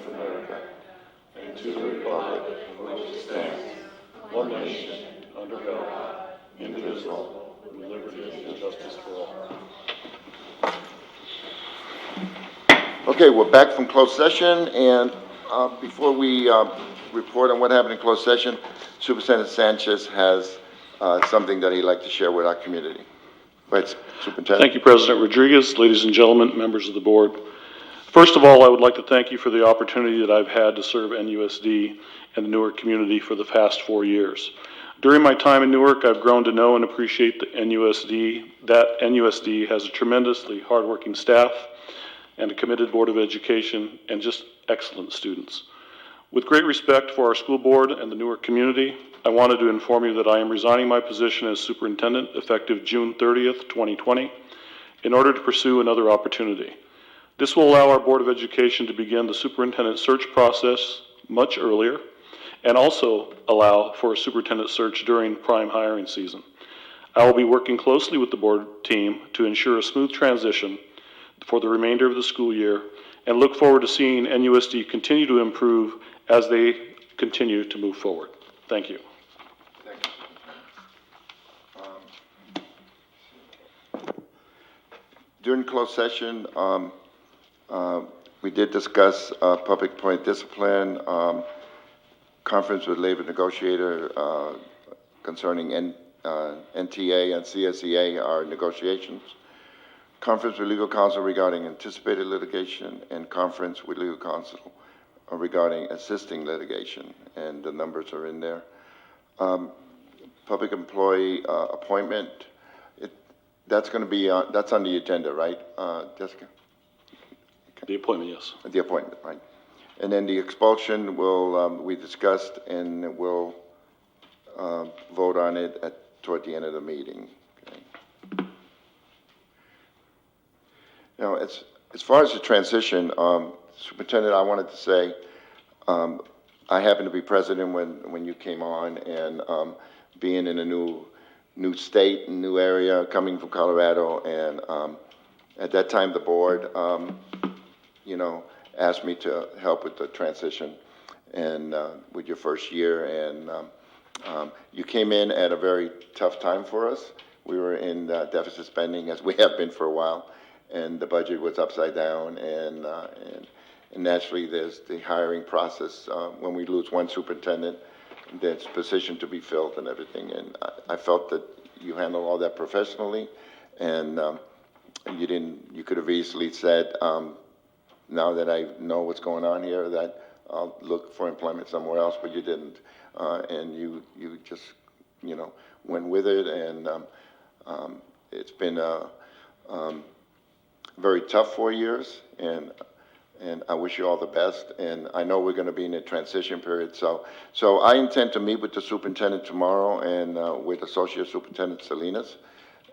of America and to the republic for which it stands, one nation, under God, indivisible, with liberty and justice for all. Okay, we're back from closed session, and before we report on what happened in closed session, Superintendent Sanchez has something that he'd like to share with our community. Go ahead, Superintendent. Thank you, President Rodriguez, ladies and gentlemen, members of the board. First of all, I would like to thank you for the opportunity that I've had to serve NUSD and the Newark community for the past 4 years. During my time in Newark, I've grown to know and appreciate the NUSD has a tremendously hardworking staff and a committed Board of Education and just excellent students. With great respect for our school board and the Newark community, I wanted to inform you that I am resigning my position as superintendent effective June 30th, 2020, in order to pursue another opportunity. This will allow our Board of Education to begin the superintendent search process much earlier and also allow for a superintendent search during prime hiring season. I will be working closely with the board team to ensure a smooth transition for the remainder of the school year and look forward to seeing NUSD continue to improve as they continue to move forward. Thank you. During closed session, we did discuss public employee discipline, conference with labor negotiator concerning NTA and CSEA, our negotiations, conference with legal counsel regarding anticipated litigation, and conference with legal counsel regarding assisting litigation, and the numbers are in there. Public employee appointment, that's going to be that's on the agenda, right, Jessica? The appointment, yes. The appointment, right. And then the expulsion will we discussed, and we'll vote on it toward the end of the meeting. Okay. Now, as far as the transition, Superintendent, I wanted to say I happened to be president when you came on, and being in a new state, new area, coming from Colorado, and at that time the board, you know, asked me to help with the transition and with your first year, and you came in at a very tough time for us. We were in deficit spending, as we have been for a while, and the budget was upside down, and naturally there's the hiring process. When we lose one superintendent, there's position to be filled and everything, and I felt that you handled all that professionally, and you could have easily said, now that I know what's going on here, that I'll look for employment somewhere else, but you didn't, and you just, you know, went with it, and it's been a very tough 4 years, and I wish you all the best, and I know we're going to be in a transition period, so I intend to meet with the superintendent tomorrow and with Associate Superintendent Salinas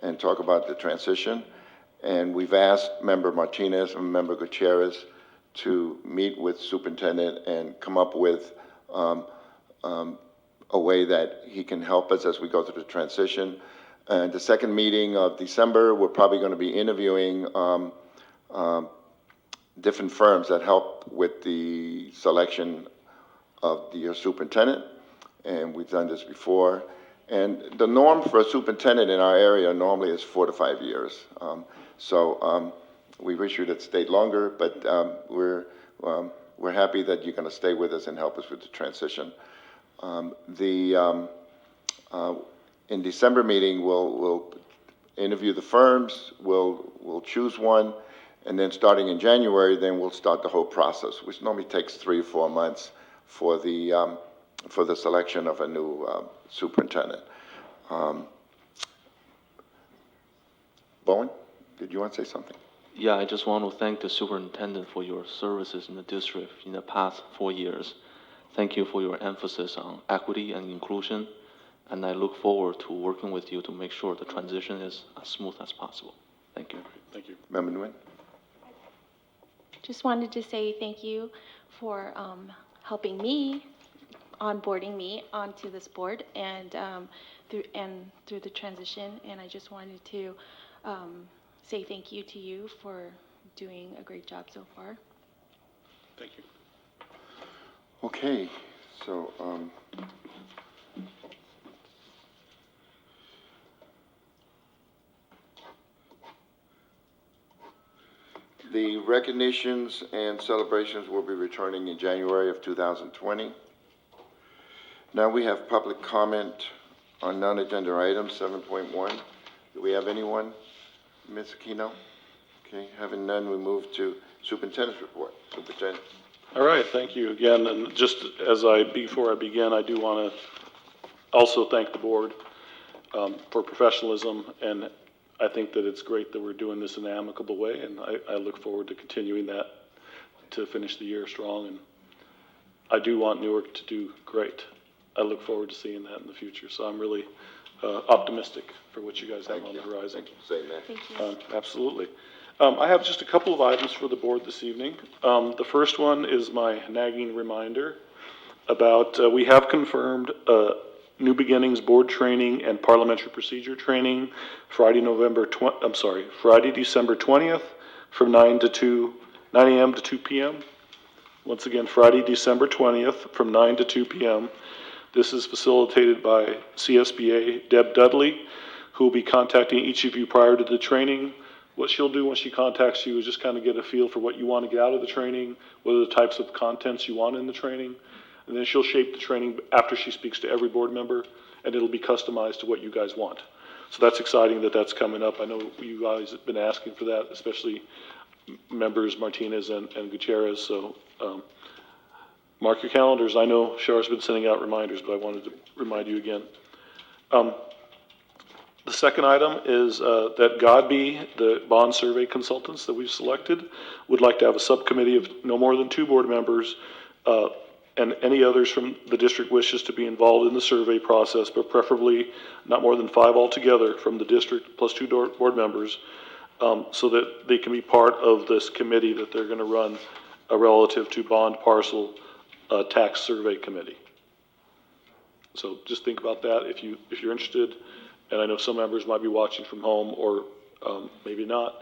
and talk about the transition. And we've asked Member Martinez and Member Gutierrez to meet with Superintendent and come up with a way that he can help us as we go through the transition. And the second meeting of December, we're probably going to be interviewing different firms that help with the selection of your superintendent. And we've done this before. And the norm for a superintendent in our area normally is 4 to 5 years. We wish you'd have stayed longer, but we're happy that you're going to stay with us and help us with the transition. In December meeting, we'll interview the firms. We'll choose one, and then starting in January, then we'll start the whole process, which normally takes 3 or 4 months for the selection of a new superintendent. Bowen, did you want to say something? Yeah, I just want to thank the superintendent for your services in the district in the past 4 years. Thank you for your emphasis on equity and inclusion, and I look forward to working with you to make sure the transition is as smooth as possible. Thank you. Thank you. Member Nguyen? Just wanted to say thank you for helping me, onboarding me onto this board, and through the transition. And I just wanted to say thank you to you for doing a great job so far. Thank you. Okay, so, the recognitions and celebrations will be returning in January of 2020. Now we have public comment on non-agenda items, 7.1. Do we have anyone? Ms. Aquino? Okay, having none, we move to Superintendent's report. Superintendent. All right, thank you again. And just before I begin, I do want to also thank the board for professionalism, and I think that it's great that we're doing this in an amicable way, and I look forward to continuing that to finish the year strong. And I do want Newark to do great. I look forward to seeing that in the future. So I'm really optimistic for what you guys have on the horizon. Thank you for saying that. Thank you. Absolutely. I have just a couple of items for the board this evening. The first one is my nagging reminder about we have confirmed New Beginnings board training and parliamentary procedure training Friday, December 20th from 9 a.m. to 2 p.m. Once again, Friday, December 20th from 9 to 2 p.m. This is facilitated by CSBA Deb Dudley, who will be contacting each of you prior to the training. What she'll do when she contacts you is just kind of get a feel for what you want to get out of the training, what are the types of contents you want in the training, and then she'll shape the training after she speaks to every board member, and it'll be customized to what you guys want. So that's exciting that that's coming up. I know you guys have been asking for that, especially members Martinez and Gutierrez, so mark your calendars. I know Char's been sending out reminders, but I wanted to remind you again. The second item is that Godby, the bond survey consultants that we've selected, would like to have a subcommittee of no more than 2 board members and any others from the district wishes to be involved in the survey process, but preferably not more than 5 altogether from the district plus 2 board members, so that they can be part of this committee that they're going to run relative to bond parcel tax survey committee. So just think about that if you're interested. And I know some members might be watching from home or maybe not,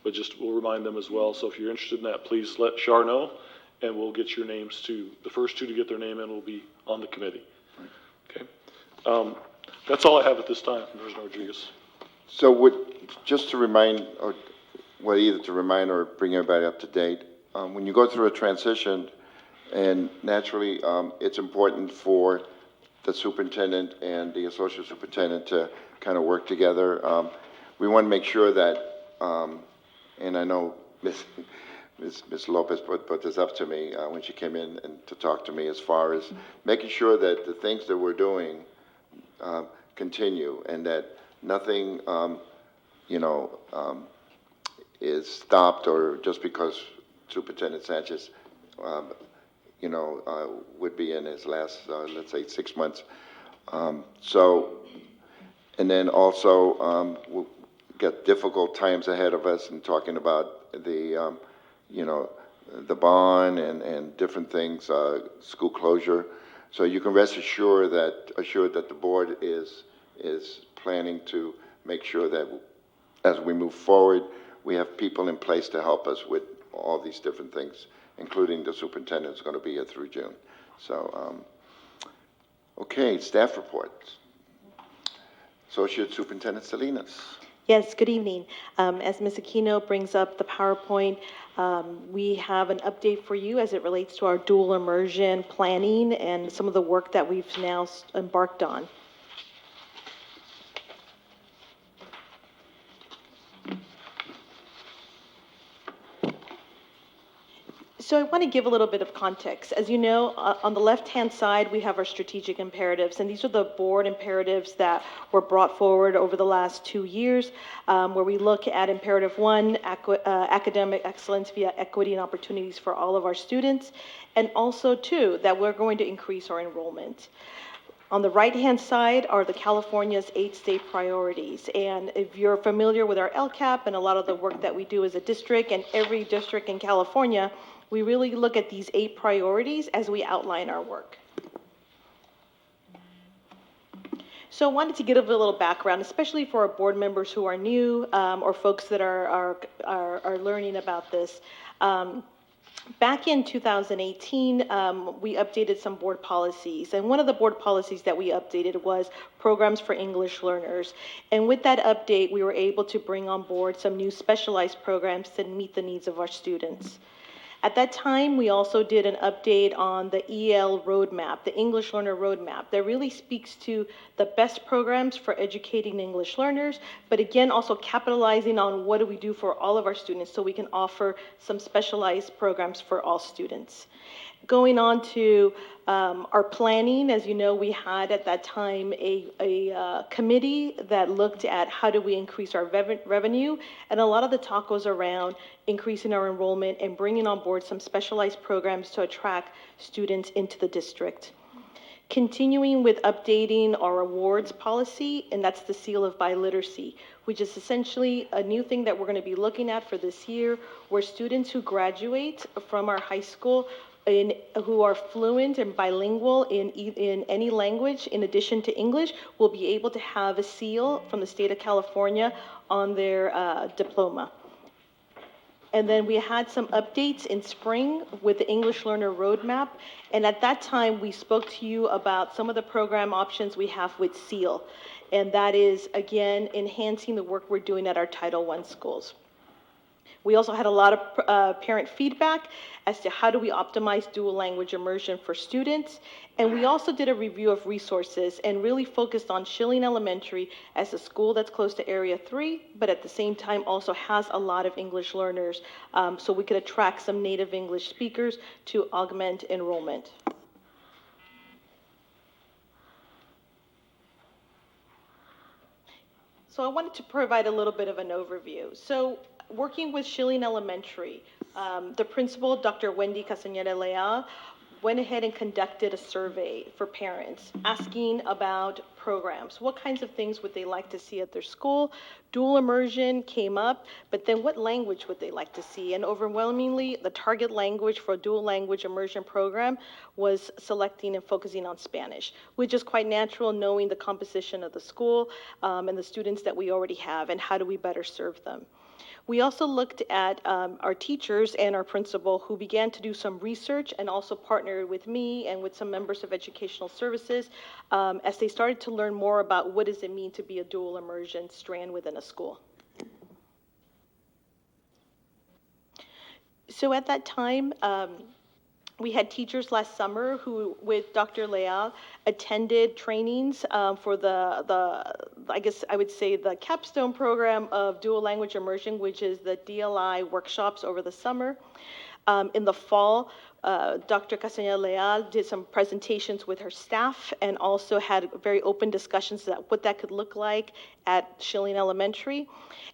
but just we'll remind them as well. So if you're interested in that, please let Char know, and we'll get your names to, the first 2 to get their name in will be on the committee. Okay. That's all I have at this time, Commissioner Rodriguez. So just to remind, or either to remind or bring everybody up to date, when you go through a transition, and naturally it's important for the superintendent and the associate superintendent to kind of work together. We want to make sure that, and I know Ms. Lopez put this up to me when she came in and to talk to me, as far as making sure that the things that we're doing continue, and that nothing, is stopped, or just because Superintendent Sanchez, would be in his last, let's say, 6 months. And then also, we'll get difficult times ahead of us in talking about the, the bond and different things, school closure. So you can rest assured that the board is planning to make sure that as we move forward, we have people in place to help us with all these different things, including the superintendent is going to be here through June. So, okay, staff reports. Associate Superintendent Salinas. Yes, good evening. As Ms. Aquino brings up the PowerPoint, we have an update for you as it relates to our dual immersion planning and some of the work that we've now embarked on. So I want to give a little bit of context. As you know, on the left-hand side, we have our strategic imperatives, and these are the board imperatives that were brought forward over the last 2 years, where we look at imperative 1, academic excellence via equity and opportunities for all of our students, and also 2, that we're going to increase our enrollment. On the right-hand side are the California's 8 state priorities. And if you're familiar with our LCAP and a lot of the work that we do as a district, and every district in California, we really look at these 8 priorities as we outline our work. So I wanted to give a little background, especially for our board members who are new or folks that are learning about this. Back in 2018, we updated some board policies, and one of the board policies that we updated was programs for English learners. And with that update, we were able to bring on board some new specialized programs to meet the needs of our students. At that time, we also did an update on the EL roadmap, the English Learner Roadmap, that really speaks to the best programs for educating English learners, but again, also capitalizing on what do we do for all of our students so we can offer some specialized programs for all students. Going on to our planning, as you know, we had at that time a committee that looked at how do we increase our revenue, and a lot of the talk was around increasing our enrollment and bringing on board some specialized programs to attract students into the district. Continuing with updating our awards policy, and that's the seal of biliteracy, which is essentially a new thing that we're going to be looking at for this year, where students who graduate from our high school who are fluent and bilingual in any language in addition to English will be able to have a seal from the state of California on their diploma. And then we had some updates in spring with the English Learner Roadmap. And at that time, we spoke to you about some of the program options we have with SEAL. And that is, again, enhancing the work we're doing at our Title I schools. We also had a lot of parent feedback as to how do we optimize dual language immersion for students. And we also did a review of resources and really focused on Schilling Elementary as a school that's close to Area 3, but at the same time also has a lot of English learners, so we could attract some native English speakers to augment enrollment. So I wanted to provide a little bit of an overview. So working with Schilling Elementary, the principal, Dr. Wendy Castañeda Leal, went ahead and conducted a survey for parents asking about programs. What kinds of things would they like to see at their school? Dual immersion came up, but then what language would they like to see? And overwhelmingly, the target language for a dual language immersion program was selecting and focusing on Spanish, which is quite natural knowing the composition of the school and the students that we already have and how do we better serve them. We also looked at our teachers and our principal who began to do some research and also partnered with me and with some members of educational services as they started to learn more about what does it mean to be a dual immersion strand within a school. So at that time, we had teachers last summer who, with Dr. Leal, attended trainings for I guess I would say the capstone program of dual language immersion, which is the DLI workshops over the summer. In the fall, Dr. Castañeda Leal did some presentations with her staff and also had very open discussions about what that could look like at Schilling Elementary.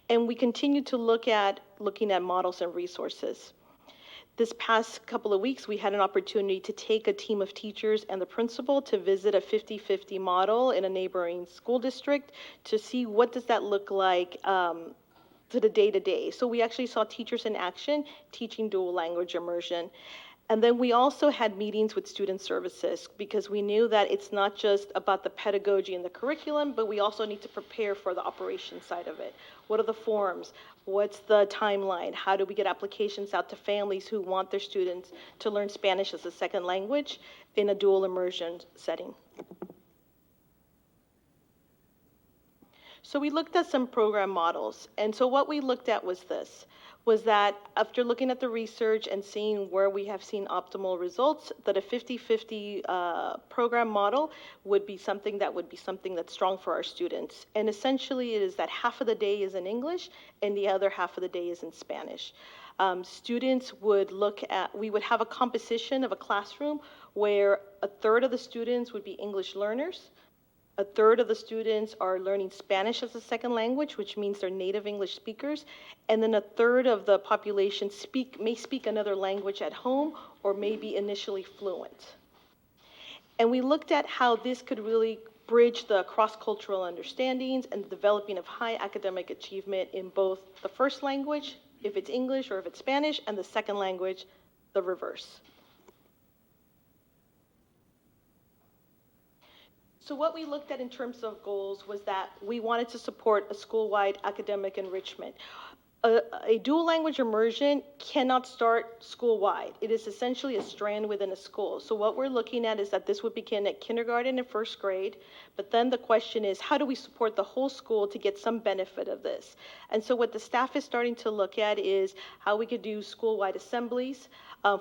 And we continue to looking at models and resources. This past couple of weeks, we had an opportunity to take a team of teachers and the principal to visit a 50-50 model in a neighboring school district to see what does that look like to the day-to-day. So we actually saw teachers in action teaching dual language immersion. And then we also had meetings with student services because we knew that it's not just about the pedagogy and the curriculum, but we also need to prepare for the operation side of it. What are the forms? What's the timeline? How do we get applications out to families who want their students to learn Spanish as a second language in a dual immersion setting? So we looked at some program models. And so what we looked at was that after looking at the research and seeing where we have seen optimal results, that a 50-50 program model would be something that's strong for our students. And essentially it is that half of the day is in English and the other half of the day is in Spanish. Students we would have a composition of a classroom where a third of the students would be English learners, a third of the students are learning Spanish as a second language, which means they're native English speakers. And then a third of the population may speak another language at home or may be initially fluent. And we looked at how this could really bridge the cross-cultural understandings and the developing of high academic achievement in both the first language, if it's English or if it's Spanish, and the second language, the reverse. So what we looked at in terms of goals was that we wanted to support a school-wide academic enrichment. a dual language immersion cannot start school-wide. It is essentially a strand within a school. So what we're looking at is that this would begin at kindergarten and first grade, but then the question is, how do we support the whole school to get some benefit of this? And so what the staff is starting to look at is how we could do school-wide assemblies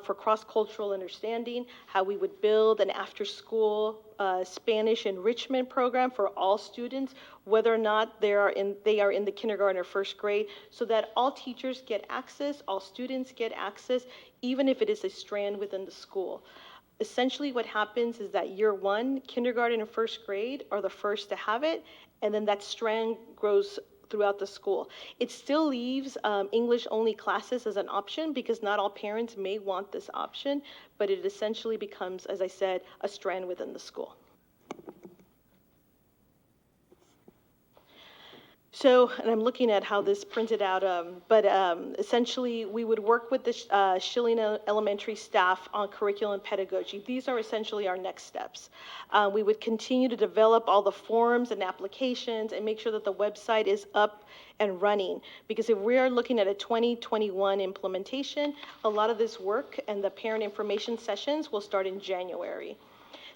for cross-cultural understanding, how we would build an after-school Spanish enrichment program for all students, whether or not they are in the kindergarten or first grade, so that all teachers get access, all students get access, even if it is a strand within the school. Essentially what happens is that year one, kindergarten and first grade are the first to have it, and then that strand grows throughout the school. It still leaves English-only classes as an option because not all parents may want this option, but it essentially becomes, as I said, a strand within the school. So, and I'm looking at how this printed out, but essentially we would work with the Schilling Elementary staff on curriculum and pedagogy. These are essentially our next steps. We would continue to develop all the forms and applications and make sure that the website is up and running. Because if we are looking at a 2021 implementation, a lot of this work and the parent information sessions will start in January.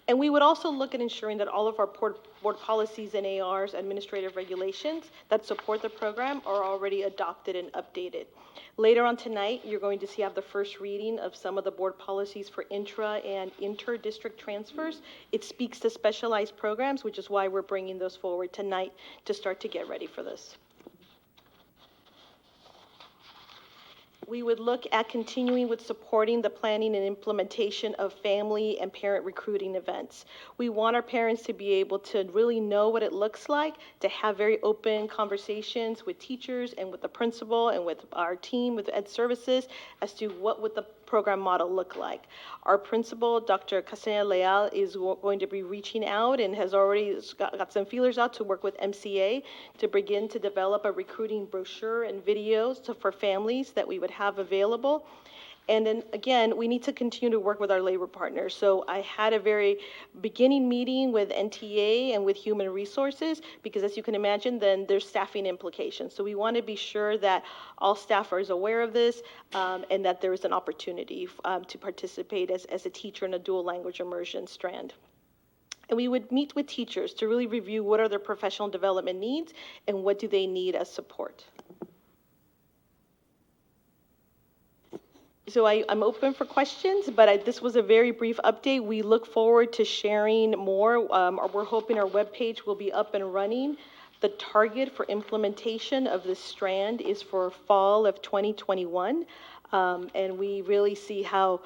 And we would also look at ensuring that all of our board policies and ARs, administrative regulations that support the program are already adopted and updated. Later on tonight, you're going to have the first reading of some of the board policies for intra and inter-district transfers. It speaks to specialized programs, which is why we're bringing those forward tonight to start to get ready for this. We would look at continuing with supporting the planning and implementation of family and parent recruiting events. We want our parents to be able to really know what it looks like, to have very open conversations with teachers and with the principal and with our team, with Ed Services, as to what would the program model look like. Our principal, Dr. Castaneda Leal, is going to be reaching out and has already got some feelers out to work with MCA to begin to develop a recruiting brochure and videos for families that we would have available. And then again, we need to continue to work with our labor partners. So I had a very beginning meeting with NTA and with Human Resources, because as you can imagine, then there's staffing implications. So we want to be sure that all staff are aware of this and that there is an opportunity to participate as a teacher in a dual language immersion strand. And we would meet with teachers to really review what are their professional development needs and what do they need as support. So I'm open for questions, but this was a very brief update. We look forward to sharing more. We're hoping our webpage will be up and running. The target for implementation of this strand is for fall of 2021. And we really see how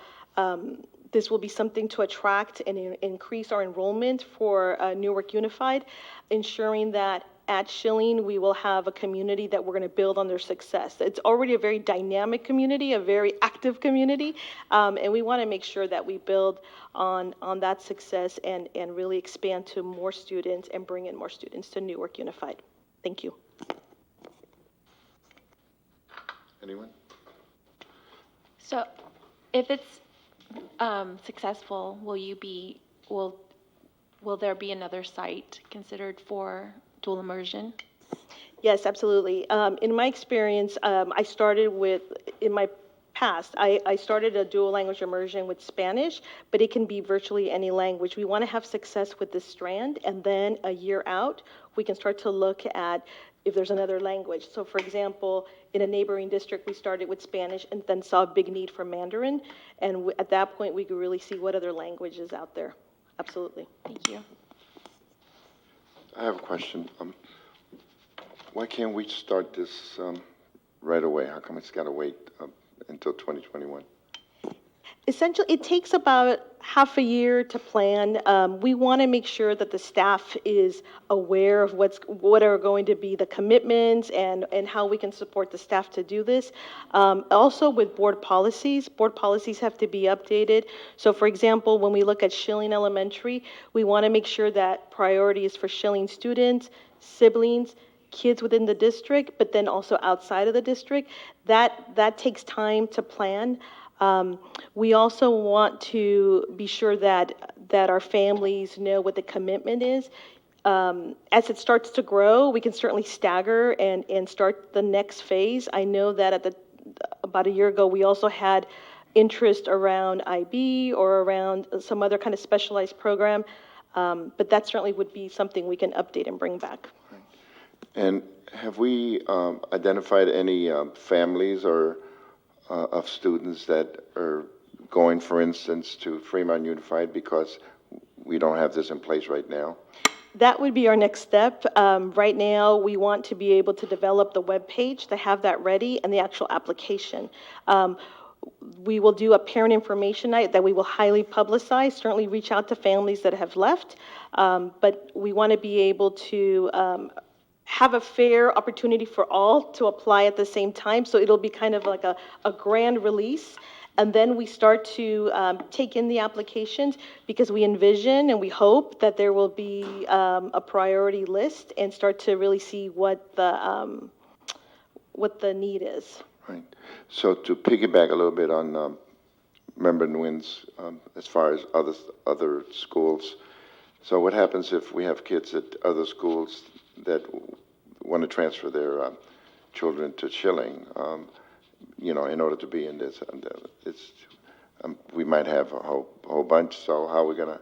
this will be something to attract and increase our enrollment for Newark Unified, ensuring that at Schilling, we will have a community that we're going to build on their success. It's already a very dynamic community, a very active community, and we want to make sure that we build on that success and really expand to more students and bring in more students to Newark Unified. Thank you. Anyone? So if it's successful, will there be another site considered for dual immersion? Yes, absolutely. In my experience, I started in my past, I started a dual language immersion with Spanish, but it can be virtually any language. We want to have success with this strand, and then a year out, we can start to look at if there's another language. So for example, in a neighboring district, we started with Spanish and then saw a big need for Mandarin. And at that point, we could really see what other languages out there. Absolutely. Thank you. I have a question. Why can't we start this right away? How come it's got to wait until 2021? Essentially, it takes about half a year to plan. We want to make sure that the staff is aware of what are going to be the commitments and how we can support the staff to do this. Also with board policies have to be updated. So for example, when we look at Schilling Elementary, we want to make sure that priority is for Schilling students, siblings, kids within the district, but then also outside of the district. That takes time to plan. We also want to be sure that our families know what the commitment is. As it starts to grow, we can certainly stagger and start the next phase. I know that about a year ago, we also had interest around IB or around some other kind of specialized program, but that certainly would be something we can update and bring back. And have we identified any families or of students that are going, for instance, to Fremont Unified because we don't have this in place right now? That would be our next step. Right now, we want to be able to develop the web page to have that ready and the actual application. We will do a parent information night that we will highly publicize, certainly reach out to families that have left, but we want to be able to have a fair opportunity for all to apply at the same time. So it'll be kind of like a grand release. And then we start to take in the applications because we envision and we hope that there will be a priority list and start to really see what the need is. Right. So to piggyback a little bit on Member Nguyen's, as far as other schools. So what happens if we have kids at other schools that want to transfer their children to Schilling? In order to be in this, we might have a whole bunch. So how are we going to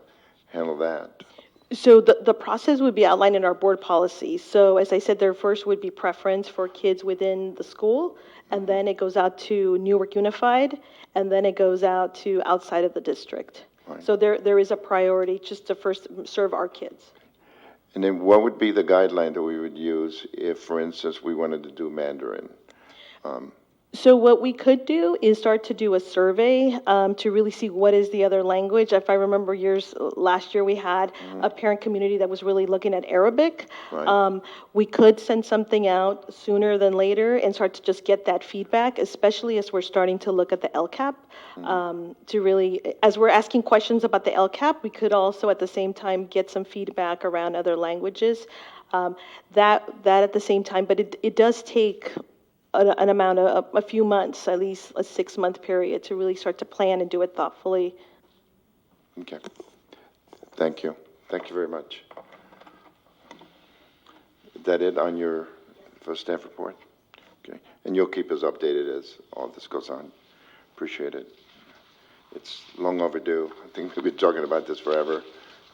handle that? So the process would be outlined in our board policy. So as I said, there first would be preference for kids within the school, and then it goes out to Newark Unified, and then it goes out to outside of the district. Right. So there is a priority just to first serve our kids. And then what would be the guideline that we would use if, for instance, we wanted to do Mandarin? So what we could do is start to do a survey to really see what is the other language. If I remember last year we had a parent community that was really looking at Arabic. Right. We could send something out sooner than later and start to just get that feedback, especially as we're starting to look at the LCAP. To really, as we're asking questions about the LCAP, we could also at the same time get some feedback around other languages. That at the same time, but it does take an amount of a few months, at least a 6-month period, to really start to plan and do it thoughtfully. Okay. Thank you. Thank you very much. Is that it on your first staff report? Okay. And you'll keep us updated as all this goes on. Appreciate it. It's long overdue. I think we've been talking about this forever.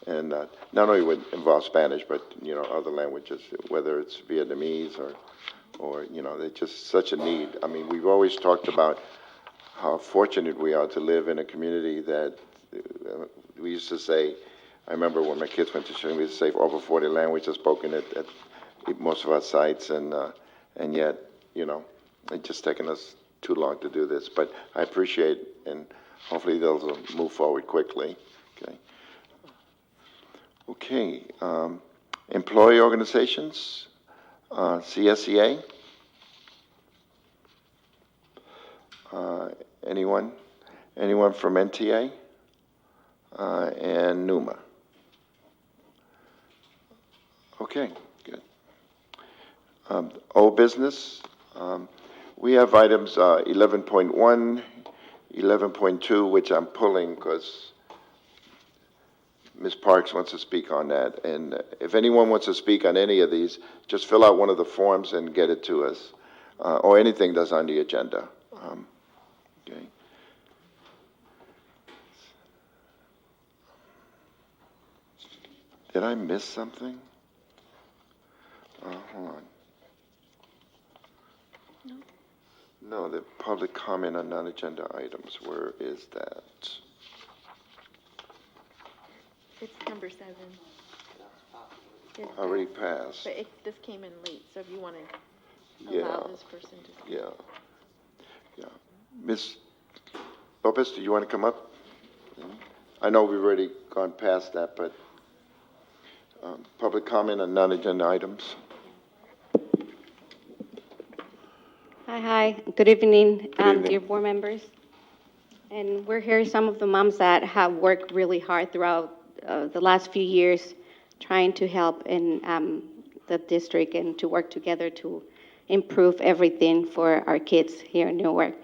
And not only would involve Spanish, but, other languages, whether it's Vietnamese or they're just such a need. I mean, we've always talked about how fortunate we are to live in a community that we used to say, I remember when my kids went to Schilling, we used to say over 40 languages spoken at most of our sites, and yet, it's just taken us too long to do this. But I appreciate, and hopefully they'll move forward quickly. Okay. Employee organizations. CSEA? Anyone? Anyone from NTA? And NUMA? Okay, good. Old business. We have items 11.1, 11.2, which I'm pulling because Ms. Parks wants to speak on that. And if anyone wants to speak on any of these, just fill out one of the forms and get it to us, or anything that's on the agenda. Okay. Did I miss something? Hold on. No. No, the public comment on non-agenda items. Where is that? It's number 7. It Already passed. passed. But this came in late, so if you want to Yeah. allow this person to speak. Yeah. Ms. Lopez, do you want to come up? I know we've already gone past that, but public comment on non-agenda items. Hi. Good evening, evening. dear board members. And we're here, some of the moms that have worked really hard throughout the last few years trying to help in the district and to work together to improve everything for our kids here in Newark.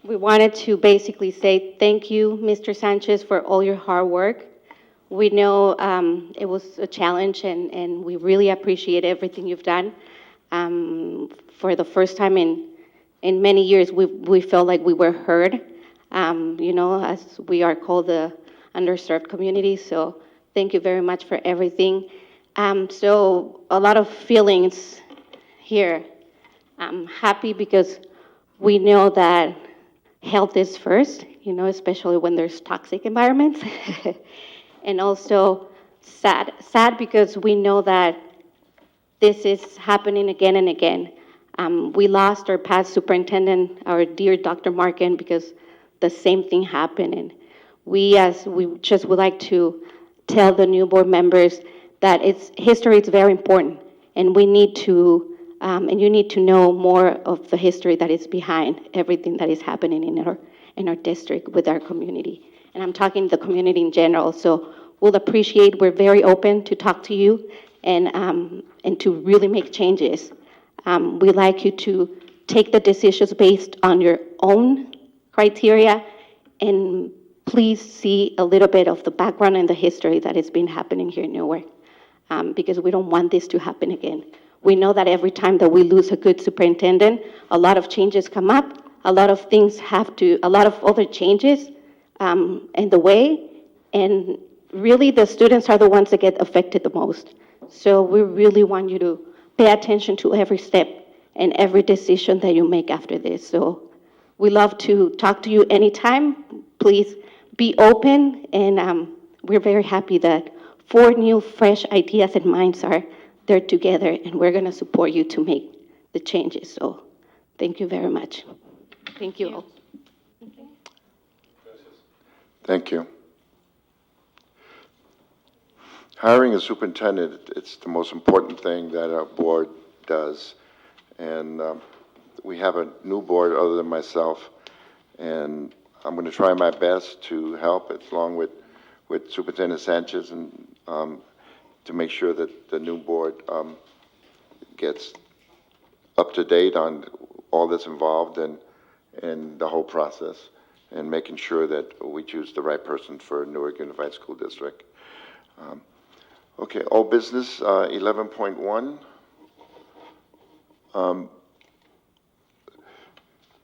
We wanted to basically say thank you, Mr. Sanchez, for all your hard work. We know it was a challenge, and we really appreciate everything you've done. For the first time in many years, we felt like we were heard, as we are called the underserved community. So thank you very much for everything. So a lot of feelings here. I'm happy because we know that health is first, especially when there's toxic environments. And also sad because we know that this is happening again and again. We lost our past superintendent, our dear Dr. Markin, because the same thing happened. And we just would like to tell the new board members that history is very important, and we need to, and you need to know more of the history that is behind everything that is happening in our district with our community. And I'm talking the community in general. So we'll appreciate. We're very open to talk to you and to really make changes. We'd like you to take the decisions based on your own criteria, and please see a little bit of the background and the history that has been happening here in Newark, because we don't want this to happen again. We know that every time that we lose a good superintendent, a lot of changes come up, a lot of things a lot of other changes in the way, and really the students are the ones that get affected the most. So we really want you to pay attention to every step and every decision that you make after this. So we love to talk to you anytime. Please be open, and we're very happy that 4 new, fresh ideas and minds are there together, and we're going to support you to make the changes. So thank you very much. Thank you all. Thank you. Hiring a superintendent, it's the most important thing that our board does. And we have a new board other than myself, and I'm going to try my best to help, along with Superintendent Sanchez, and to make sure that the new board gets up to date on all that's involved and the whole process, and making sure that we choose the right person for Newark Unified School District. Okay, old business, 11.1.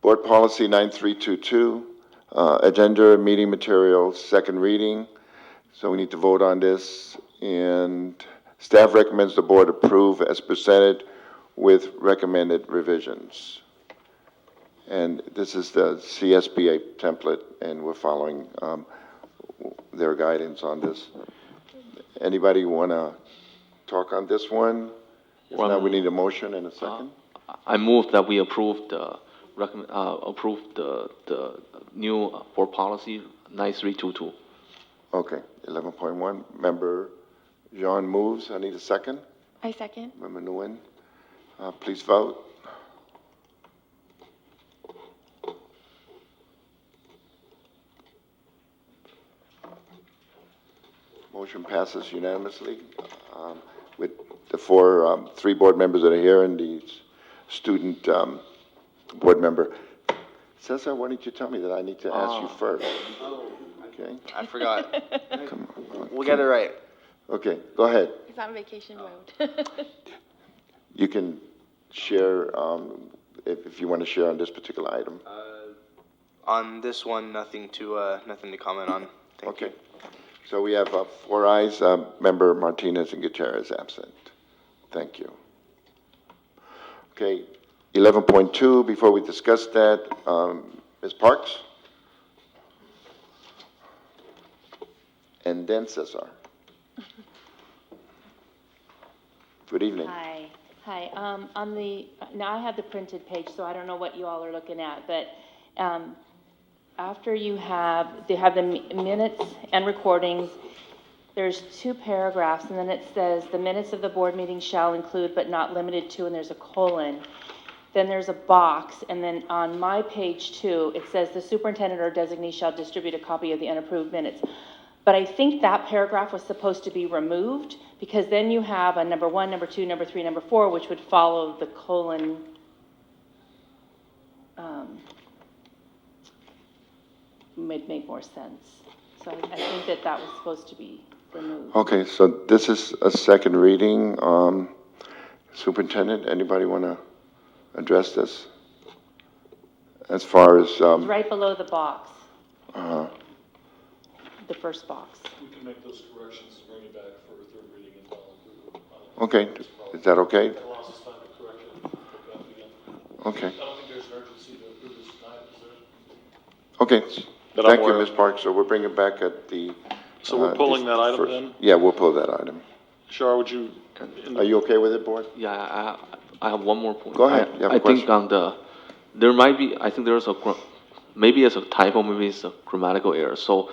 Board Policy 9322, agenda, meeting materials, second reading. So we need to vote on this. And staff recommends the board approve as presented with recommended revisions. And this is the CSBA template, and we're following their guidance on this. Anybody want to talk on this one? If Well, not, we need a motion and a second. I move that we approve the new board policy 9322. Okay, 11.1. Member Jean moves. I need a second. I second. Member Nguyen, please vote. Motion passes unanimously with the 3 board members that are here and the student board member. Cesar, why don't you tell me that I need to ask you first? Okay. I forgot. Come on. We'll get it right. Okay, go ahead. He's on vacation mode. You can share if you want to share on this particular item. On this one, nothing to comment on. Thank Okay. So we have 4 ayes. Member Martinez and Gutierrez absent. Thank you. Okay, 11.2, before we discuss that, Ms. Parks? And then Cesar. Good evening. Hi. Now I have the printed page, so I don't know what you all are looking at, but after they have the minutes and recordings, there's 2 paragraphs, and then it says, the minutes of the board meeting shall include but not limited to, and there's a colon. Then there's a box, and then on my page 2, it says the superintendent or designee shall distribute a copy of the unapproved minutes. But I think that paragraph was supposed to be removed, because then you have a number 1, number 2, number 3, number 4, which would follow the colon. Would make more sense. So I think that was supposed to be removed. Okay, so this is a second reading. Superintendent, anybody want to address this? As far as, It's right below the box, the first box. We can make those corrections and bring it back for a third reading and okay, is that okay? That allows us time to correct it and pick it up again. Okay, I don't think there's an urgency to approve this tonight, is there? okay. That I'm Thank you, aware Ms. of. Parks. So we'll bring it back at the. So we're pulling that item first- then? Yeah, we'll pull that item. Shar, would you? Are you okay with it, board? Yeah, I have one more point. Go ahead. You have a I think question? there might be, I think there's maybe it's a typo, maybe it's a grammatical error. So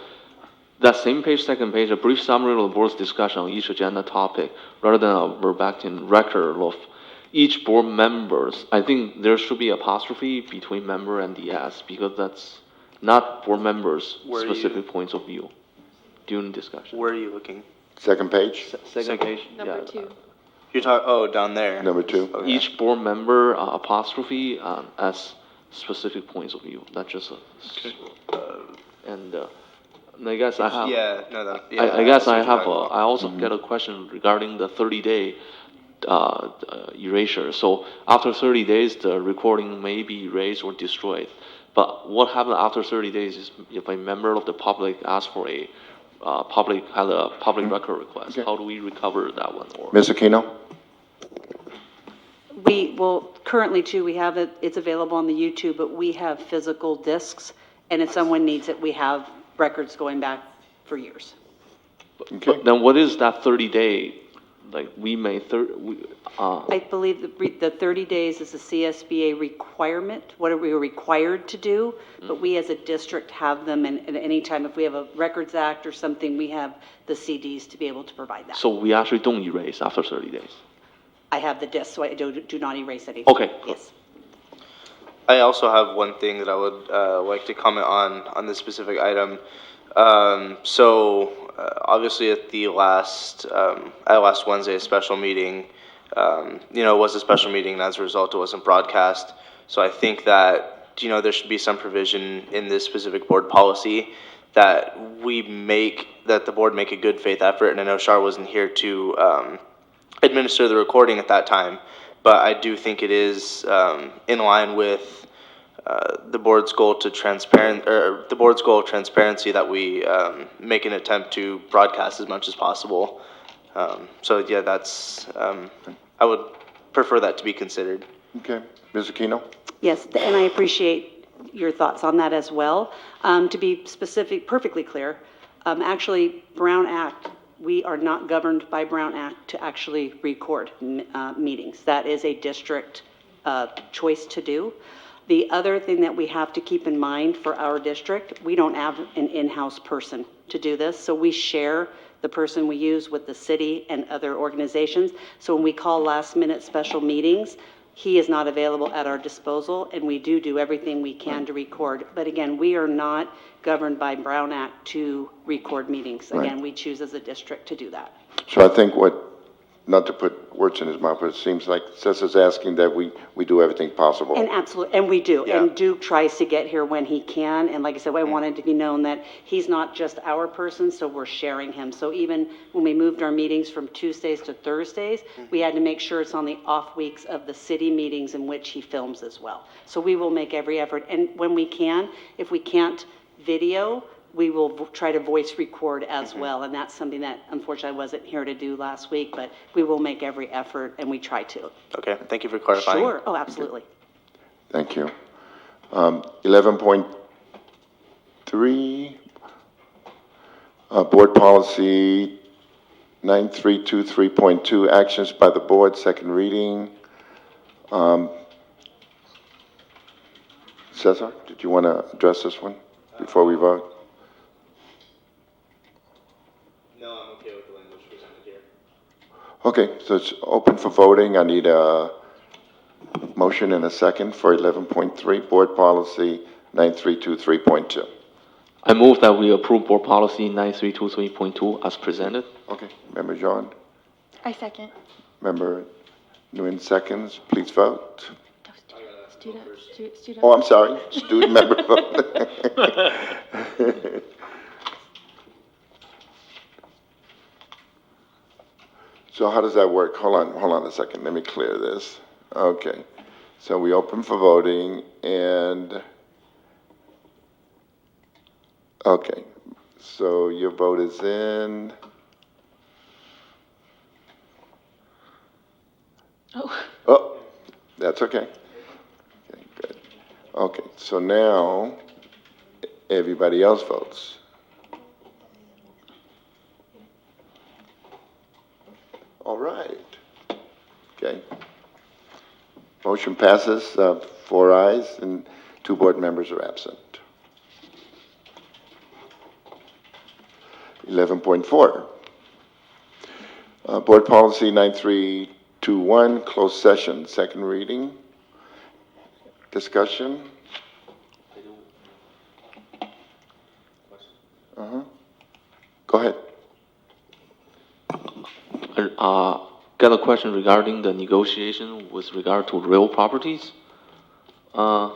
that same page, second page, a brief summary of the board's discussion on each agenda topic, rather than a verbatim record of each board members. I think there should be apostrophe between member and DS, because that's not board members' Where are you- specific points of view during discussion. Where are you looking? Second page, Second page, Number yeah. 2. You're talking, oh, down there. number 2. Okay. Each board member apostrophe as specific points of view, not just a. And I guess I have. Yeah, no, that, yeah. I guess see what I you're have. talking about. I also get a question regarding the 30-day erasure. So after 30 days, the recording may be erased or destroyed. But what happens after 30 days is if a member of the public asks for a public record request, Okay. how do we recover that one? Or Ms. Aquino? Well, currently too, we have it, it's available on the YouTube, but we have physical discs, and if someone needs it, we have records going back for years. Okay, then what is that 30-day? Like we may I believe the 30 days is a CSBA requirement, what are we required to do, but we as a district have them, and at any time, if we have a Records Act or something, we have the CDs to be able to provide that. So we actually don't erase after 30 days. I have the disc, so I do not erase anything. Okay. Yes. I also have one thing that I would like to comment on this specific item. Obviously at the last Wednesday, a special meeting, it was a special meeting, and as a result, it wasn't broadcast. So I think that, there should be some provision in this specific board policy that the board make a good faith effort, and I know Shar wasn't here to administer the recording at that time, but I do think it is in line with the board's goal of transparency that we make an attempt to broadcast as much as possible. So yeah, I would prefer that to be considered. okay. Ms. Aquino? Yes, and I appreciate your thoughts on that as well. To be specific, perfectly clear, actually, Brown Act, we are not governed by Brown Act to actually record meetings. That is a district choice to do. The other thing that we have to keep in mind for our district, we don't have an in-house person to do this, so we share the person we use with the city and other organizations. So when we call last-minute special meetings, he is not available at our disposal, and we do everything we can to record. But again, we are not governed by Brown Act to record meetings. Right. Again, we choose as a district to do that. So I think not to put words in his mouth, but it seems like Census is asking that we do everything possible. And absolutely, and we do. Yeah. And Duke tries to get here when he can. And like I said, I wanted to be known that he's not just our person, so we're sharing him. So even when we moved our meetings from Tuesdays to Thursdays, we had to make sure it's on the off weeks of the city meetings in which he films as well. So we will make every effort. And when we can, if we can't video, we will try to voice record as well. And that's something that unfortunately I wasn't here to do last week, but we will make every effort, and we try to. Okay, thank you for clarifying. Sure, oh, absolutely. Thank you. 11.3, Board Policy 9323.2, Actions by the Board, second reading. Cesar, did you want to address this one before we vote? No, I'm okay with the language presented here. Okay, so it's open for voting. I need a motion and a second for 11.3, Board Policy 9323.2. I move that we approve board policy 9323.2 as presented. Okay, Member John, I second. Member Nguyen seconds, please vote. Student. Oh, I'm sorry, student member vote. So how does that work? Hold on a second. Let me clear this. Okay. So we open for voting and, okay. So your vote is in. Oh, Oh, that's okay. Okay, good. Okay, so now everybody else votes. All right. Okay. Motion passes, 4 ayes and 2 board members are absent. 11.4. Board Policy 9321, closed session, second reading. Discussion? Go ahead. Got a question regarding the negotiation with regard to real properties. I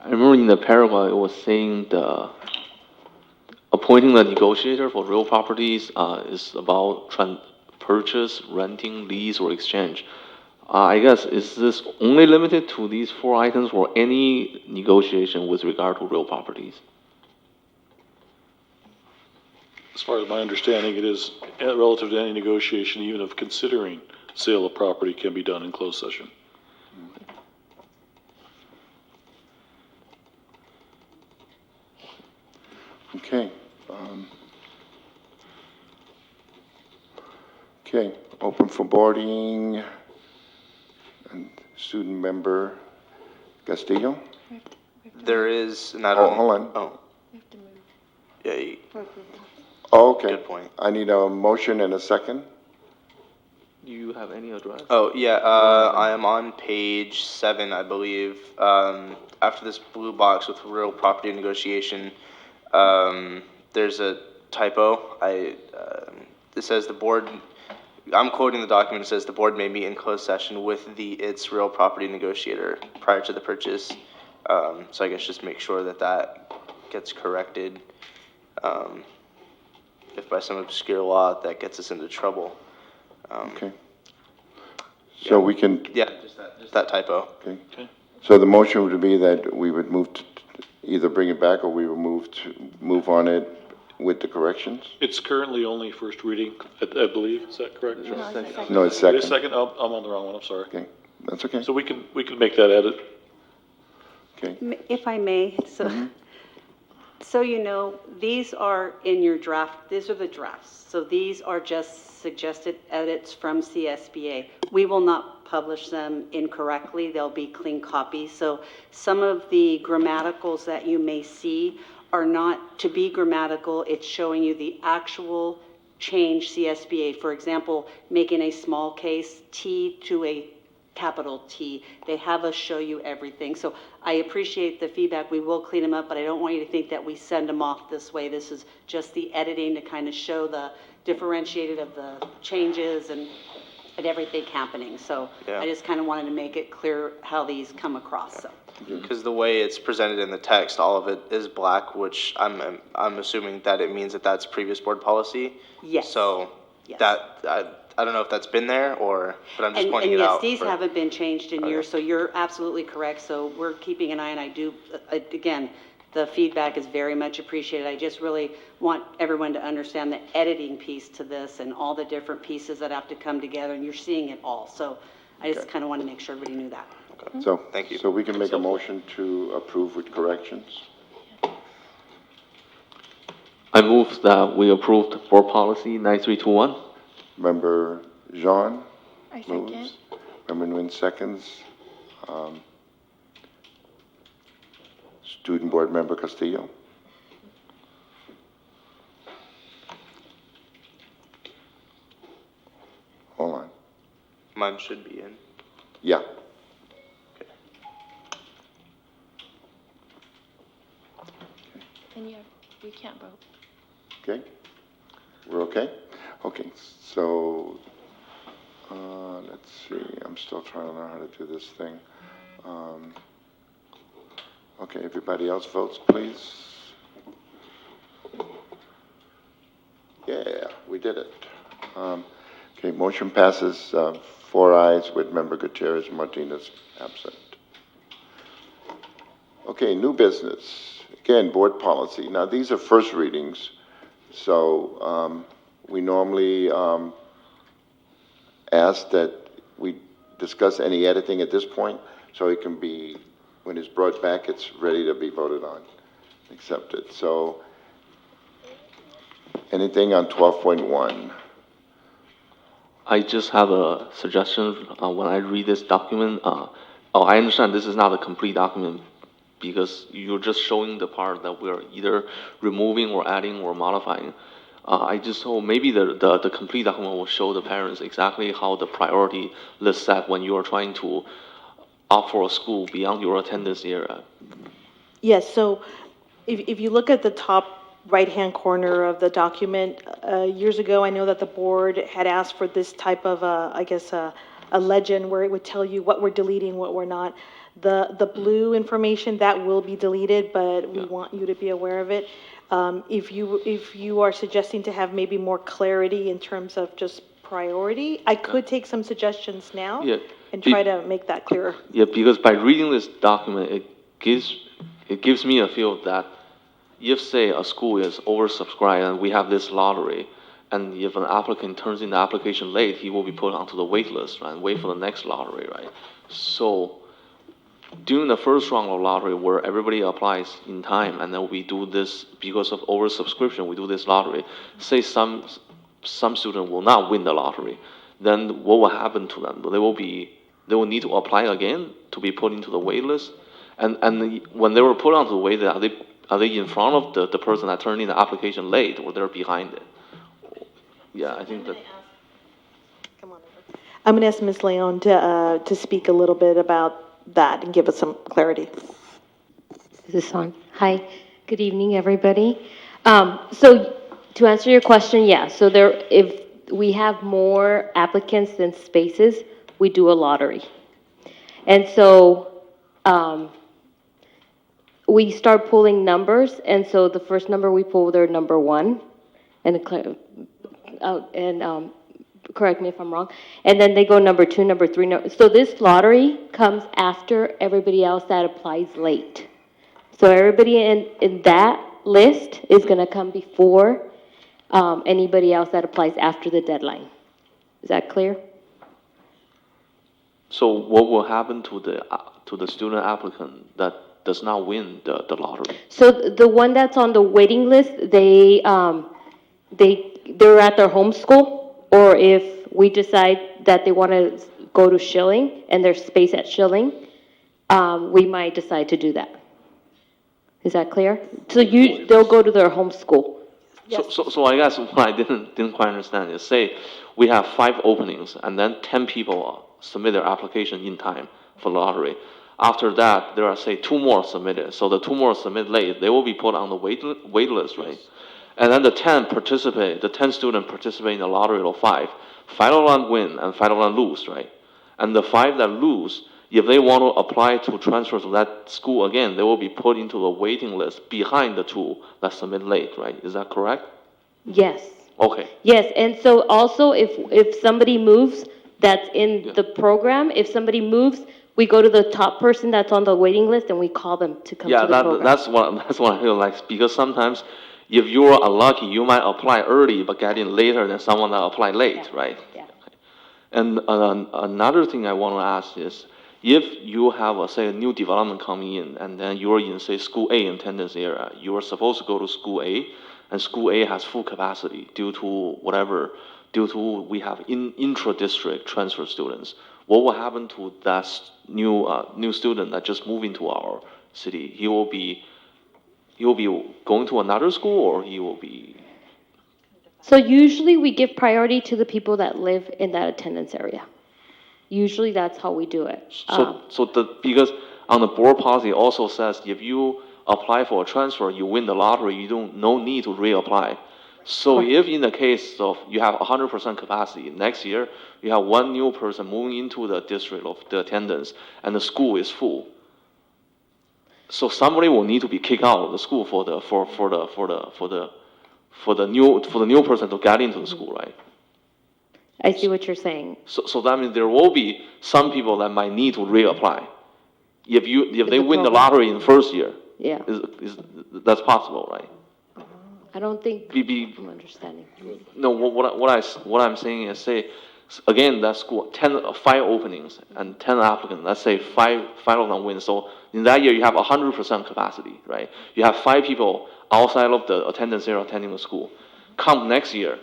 remember in the paragraph it was saying the appointing the negotiator for real properties is about purchase, renting, lease, or exchange. I guess, is this only limited to these 4 items or any negotiation with regard to real properties? As far as my understanding, it is relative to any negotiation, even of considering sale of property can be done in closed session. Okay. Okay, open for boarding. And student member Castillo? There is, and I Oh, don't. hold on. Oh, we have to move yeah, you- for approval. Oh, okay. Good point. I need a motion and a second. Do you have any address? Oh, yeah, I am on page 7, I believe. After this blue box with real property negotiation, there's a typo. It says the board, I'm quoting the document, it says the board may meet in closed session with its real property negotiator prior to the purchase. So I guess just make sure that that gets corrected. If by some obscure law that gets us into trouble. Okay. So we can, Yeah, just that typo. okay. Okay. So the motion would be that we would move to either bring it back or we would move on it with the corrections? It's currently only first reading, I believe. Is that correct? No, it's a second. No, it's It second. is second? Oh, I'm on the wrong one, I'm sorry. Okay, that's okay. So we can make that edit. Okay. If I may, so you know, these are in your draft, these are the drafts. So these are just suggested edits from CSBA. We will not publish them incorrectly, they'll be clean copies. So some of the grammaticals that you may see are not to be grammatical, it's showing you the actual change CSBA. For example, making a small case T to a capital T. They have us show you everything. So I appreciate the feedback. We will clean them up, but I don't want you to think that we send them off this way. This is just the editing to kind of show the differentiated of the changes and everything happening. So Yeah. I just kind of wanted to make it clear how these come across. So. Because the way it's presented in the text, all of it is black, which I'm assuming that it means that that's previous board policy. Yes. So Yes. I don't know if that's been there but I'm just pointing it out. And yes, these for- haven't been changed in Okay. years, so you're absolutely correct. So we're keeping an eye, and I do, again, the feedback is very much appreciated. I just really want everyone to understand the editing piece to this and all the different pieces that have to come together, and you're seeing it all. So I just Okay. kind of want to make sure everybody knew that. So, Thank you. so we can make a motion to approve with corrections? I move that we approved board policy 9321. Member Jean I second. moves. Member Nguyen seconds. Student Board Member Castillo. Hold on. Mine should be in. Yeah. And we can't vote. Okay? We're okay? Okay, so, let's see, I'm still trying to learn how to do this thing. Okay, everybody else votes, please. Yeah, we did it. Okay, motion passes, 4 ayes with Member Gutierrez Martinez absent. Okay, new business. Again, board policy. Now, these are first readings, so we normally ask that we discuss any editing at this point, so it can be, when it's brought back, it's ready to be voted on, accepted. So, anything on 12.1? I just have a suggestion. When I read this document, I understand this is not a complete document because you're just showing the part that we're either removing or adding or modifying. I just hope maybe the complete document will show the parents exactly how the priority list set when you are trying to opt for a school beyond your attendance area. Yes, so if you look at the top right-hand corner of the document, years ago, I know that the board had asked for this type of, I guess, a legend where it would tell you what we're deleting, what we're not. The blue information, that will be deleted, but we want you to be aware of it. If you are suggesting to have maybe more clarity in terms of just priority, I could take some suggestions now and try to make that clearer. Yeah, because by reading this document, it gives me a feel that if, say, a school is oversubscribed and we have this lottery, and if an applicant turns in the application late, he will be put onto the wait list, right, and wait for the next lottery, right? So during the first round of lottery where everybody applies in time, and then we do this, because of oversubscription, we do this lottery, say some student will not win the lottery, then what will happen to them? They will need to apply again to be put into the wait list? And when they were put onto the wait list, are they in front of the person that turned in the application late, or they're behind it? Yeah, I think that. Come on over. I'm going to ask Ms. Leon to speak a little bit about that and give us some clarity. Is this on? Hi, good evening, everybody. So to answer your question, yeah, so if we have more applicants than spaces, we do a lottery. And so we start pulling numbers, and so the first number we pull, they're number 1, and correct me if I'm wrong, and then they go number 2, number 3. So this lottery comes after everybody else that applies late. So everybody in that list is going to come before anybody else that applies after the deadline. Is that clear? So what will happen to the student applicant that does not win the lottery? So the one that's on the waiting list, they're at their home school, or if we decide that they want to go to Schilling and there's space at Schilling, we might decide to do that. Is that clear? So they'll go to their home school. Yes. So I guess what I didn't quite understand is, say we have 5 openings and then 10 people submit their application in time for lottery. After that, there are, say, 2 more submitted. So the 2 more submit late, they will be put on the wait list, right? And then the 10 students participate in the lottery of 5. 5 of them win and 5 of them lose, right? And the 5 that lose, if they want to apply to transfer to that school again, they will be put into the waiting list behind the 2 that submit late, right? Is that correct? Yes. Okay. Yes, and so also if somebody moves that's in the program, if somebody moves, we go to the top person that's on the waiting list and we call them to come to the program. That's what I feel like, because sometimes if you're unlucky, you might apply early but get in later than someone that applied late, right? Yeah. Okay. And another thing I want to ask is, if you have, say, a new development coming in, and then you're in, say, school A attendance area, you are supposed to go to school A, and school A has full capacity due to we have intra-district transfer students. What will happen to that new student that just moved into our city? He will be going to another school, or he will be? So usually we give priority to the people that live in that attendance area. Usually that's how we do it. Because on the board policy also says if you apply for a transfer, you win the lottery, no need to reapply. So if in the case of you have 100% capacity, next year you have 1 new person moving into the district of the attendance, and the school is full. So somebody will need to be kicked out of the school for the new person to get into the school, right? I see what you're saying. So that means there will be some people that might need to reapply. If they the win the program. lottery in the first year, Yeah. that's possible, right? I don't think I'm understanding. No, what I'm saying is, say, again, that school, 5 openings and 10 applicants, let's say five of them win. So in that year, you have 100% capacity, right? You have 5 people outside of the attendance area attending the school. Come next year,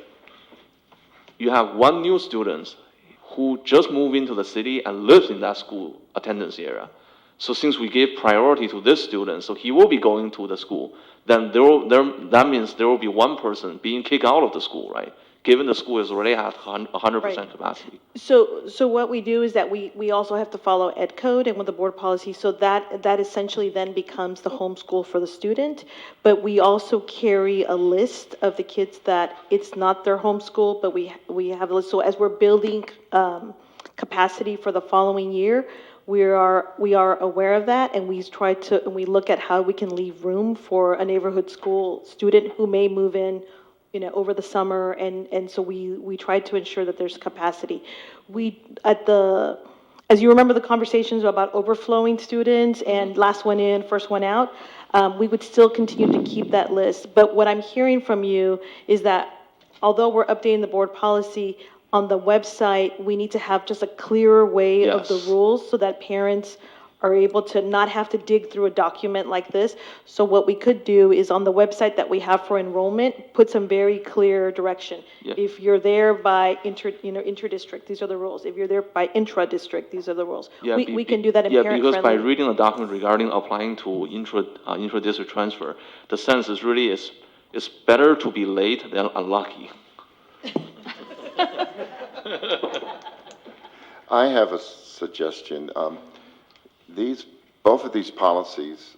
you have 1 new student who just moved into the city and lives in that school attendance area. So since we gave priority to this student, so he will be going to the school, then that means there will be 1 person being kicked out of the school, right? Given the school is already at 100% Right. capacity. So what we do is that we also have to follow ed code and with the board policy, so that essentially then becomes the homeschool for the student. But we also carry a list of the kids that it's not their homeschool, but we have a list. So as we're building capacity for the following year, we are aware of that, and we look at how we can leave room for a neighborhood school student who may move in, over the summer, and so we try to ensure that there's capacity. As you remember the conversations about overflowing students and last one in, first one out, we would still continue to keep that list. But what I'm hearing from you is that although we're updating the board policy, on the website, we need to have just a clearer way of the Yes. rules so that parents are able to not have to dig through a document like this. So what we could do is on the website that we have for enrollment, put some very clear direction. Yeah. If you're there by inter-district, these are the rules. If you're there by intra-district, these are the rules. Yeah, We can do that in yeah, because by parent-friendly. reading the document regarding applying to intra-district transfer, the sense is really it's better to be late than unlucky. I have a suggestion. Both of these policies,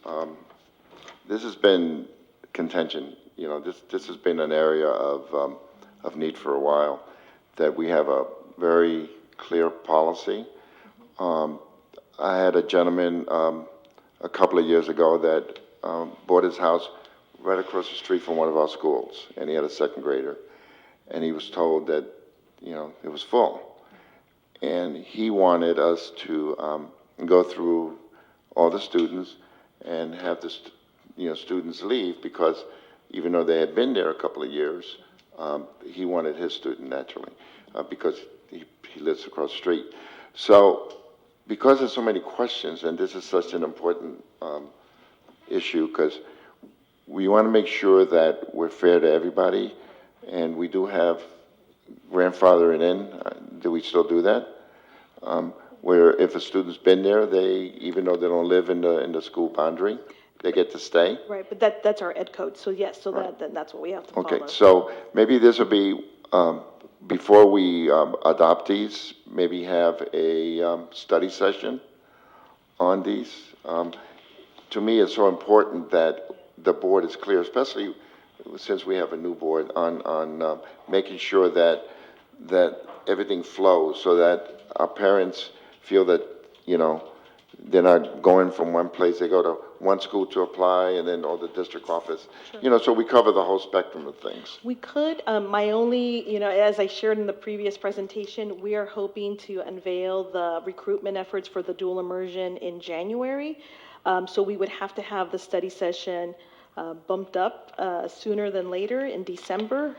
this has been contention. This has been an area of need for a while, that we have a very clear policy. I had a gentleman a couple of years ago that bought his house right across the street from one of our schools, and he had a 2nd grader, and he was told that, it was full. And he wanted us to go through all the students and have the students leave, because even though they had been there a couple of years, he wanted his student naturally, because he lives across the street. So because there's so many questions, and this is such an important issue, because we want to make sure that we're fair to everybody, and we do have grandfathering in. Do we still do that? Where if a student's been there, even though they don't live in the school boundary, they get to stay? Right, but that's our ed code, so yes, so Right. that's what we have to follow. Okay, so maybe this will be, before we adopt these, maybe have a study session on these. To me, it's so important that the board is clear, especially since we have a new board, on making sure that everything flows, so that our parents feel that, they're not going from one place. They go to one school to apply, and then the district office. So we cover the whole spectrum of things. We could, my only, as I shared in the previous presentation, we are hoping to unveil the recruitment efforts for the dual immersion in January. So we would have to have the study session bumped up sooner than later in December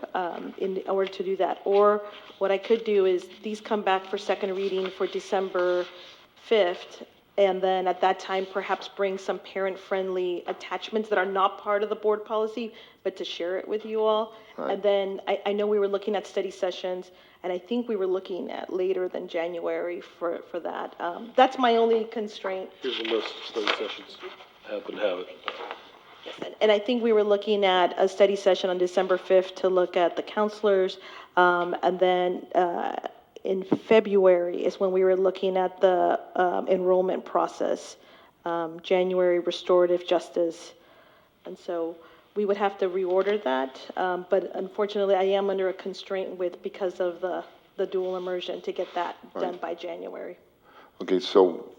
in order to do that. Or what I could do is these come back for second reading for December 5th, and then at that time perhaps bring some parent-friendly attachments that are not part of the board policy, but to share it with you all. Right. And then I know we were looking at study sessions, and I think we were looking at later than January for that. That's my only constraint. Here's a list of study sessions. I happen to have it. And I think we were looking at a study session on December 5th to look at the counselors. And then in February is when we were looking at the enrollment process. January, restorative justice. And so we would have to reorder that. But unfortunately, I am under a constraint because of the dual immersion to get that done by January. Okay, so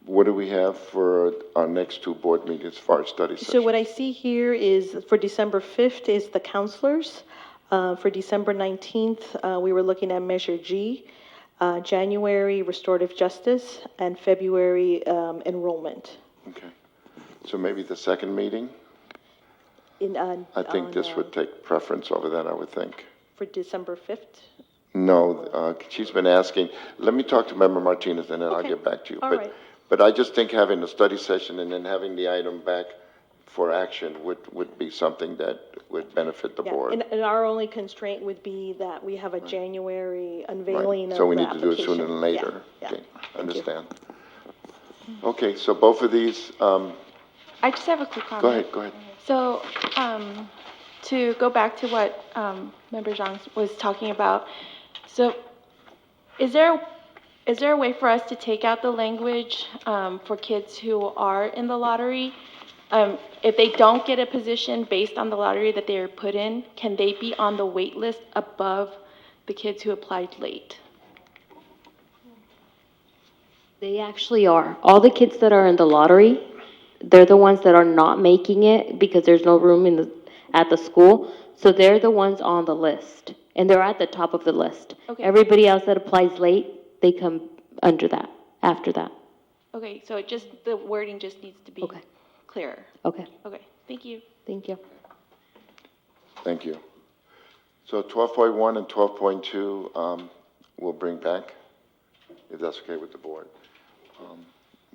what do we have for our next 2 board meetings as far as study sessions? So what I see here is for December 5th is the counselors. For December 19th, we were looking at Measure G, January restorative justice, and February enrollment. Okay. So maybe the second meeting? I think this would take preference over that, I would think. For December 5th? No, she's been asking, let me talk to Member Martinez and then I'll Okay. get back to you. All right. But I just think having a study session and then having the item back for action would be something that would benefit the Yeah, board. and our only constraint would be that we have a January unveiling of Right. So we the need to do it sooner than application. later. Yeah, Okay, Thank you. understand. Okay, so both of these, I just have a quick comment. go ahead. So, to go back to what Member Zhang was talking about, so is there a way for us to take out the language for kids who are in the lottery? If they don't get a position based on the lottery that they are put in, can they be on the wait list above the kids who applied late? They actually are. All the kids that are in the lottery, they're the ones that are not making it because there's no room at the school. So they're the ones on the list, and they're at the top of the list. Okay. Everybody else that applies late, they come under that, after that. Okay, so the wording just needs to be Okay. clearer. Okay, Okay, thank you. thank you. Thank you. So 12.1 and 12.2, we'll bring back, if that's okay with the board.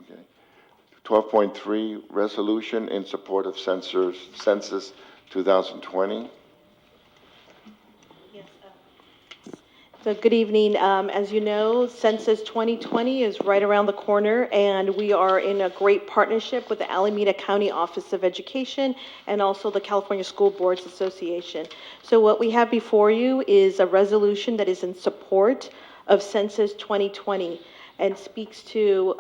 Okay. 12.3, resolution in support of Census 2020. So good evening. As you know, Census 2020 is right around the corner, and we are in a great partnership with the Alameda County Office of Education and also the California School Boards Association. So what we have before you is a resolution that is in support of Census 2020 and speaks to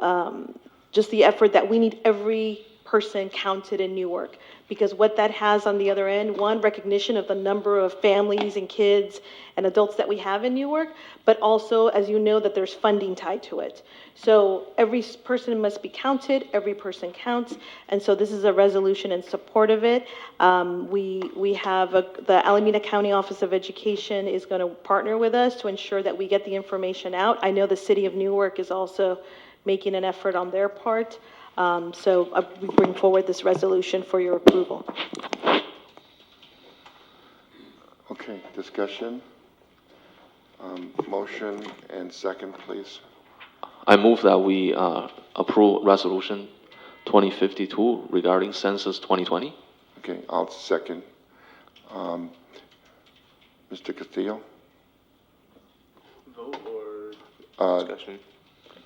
just the effort that we need every person counted in Newark. Because what that has on the other end, one, recognition of the number of families and kids and adults that we have in Newark, but also, as you know, that there's funding tied to it. So every person must be counted, every person counts, and so this is a resolution in support of it. We have the Alameda County Office of Education is going to partner with us to ensure that we get the information out. I know the city of Newark is also making an effort on their part. So we bring forward this resolution for your approval. Okay, discussion. Motion and second, please. I move that we approve Resolution 2052 regarding Census 2020. Okay, I'll second. Mr. Castillo? Vote or discussion?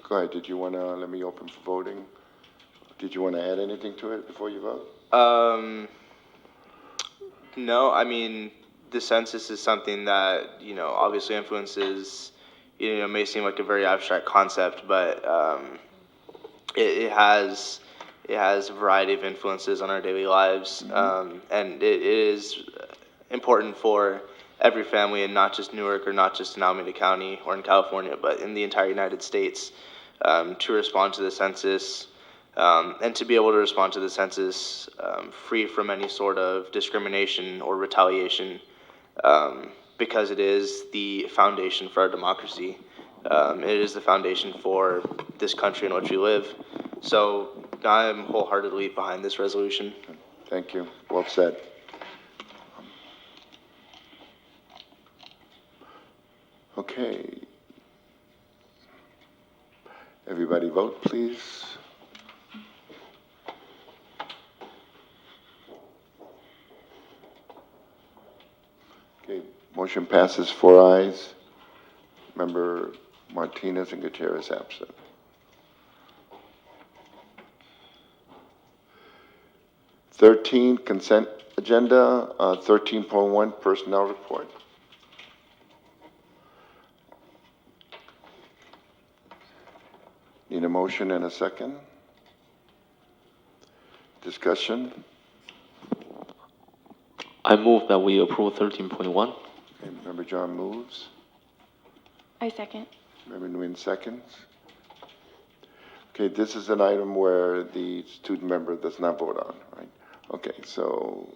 Go ahead, did you want to, let me open for voting. Did you want to add anything to it before you vote? No, I mean, the census is something that, obviously influences, may seem like a very abstract concept, but it has a variety of influences on our daily lives. And it is important for every family, and not just Newark or not just in Alameda County or in California, but in the entire United States, to respond to the census. And to be able to respond to the census free from any sort of discrimination or retaliation, because it is the foundation for our democracy. It is the foundation for this country in which we live. So I'm wholeheartedly behind this resolution. Thank you. Well said. Okay. Everybody vote, please. Okay, motion passes 4 ayes. Member Martinez and Gutierrez absent. Consent agenda, 13.1 personnel report. Need a motion and a second. Discussion. I move that we approve 13.1. Okay, Member John moves. I second. Member Nguyen seconds. Okay, this is an item where the student member does not vote on, right? Okay, so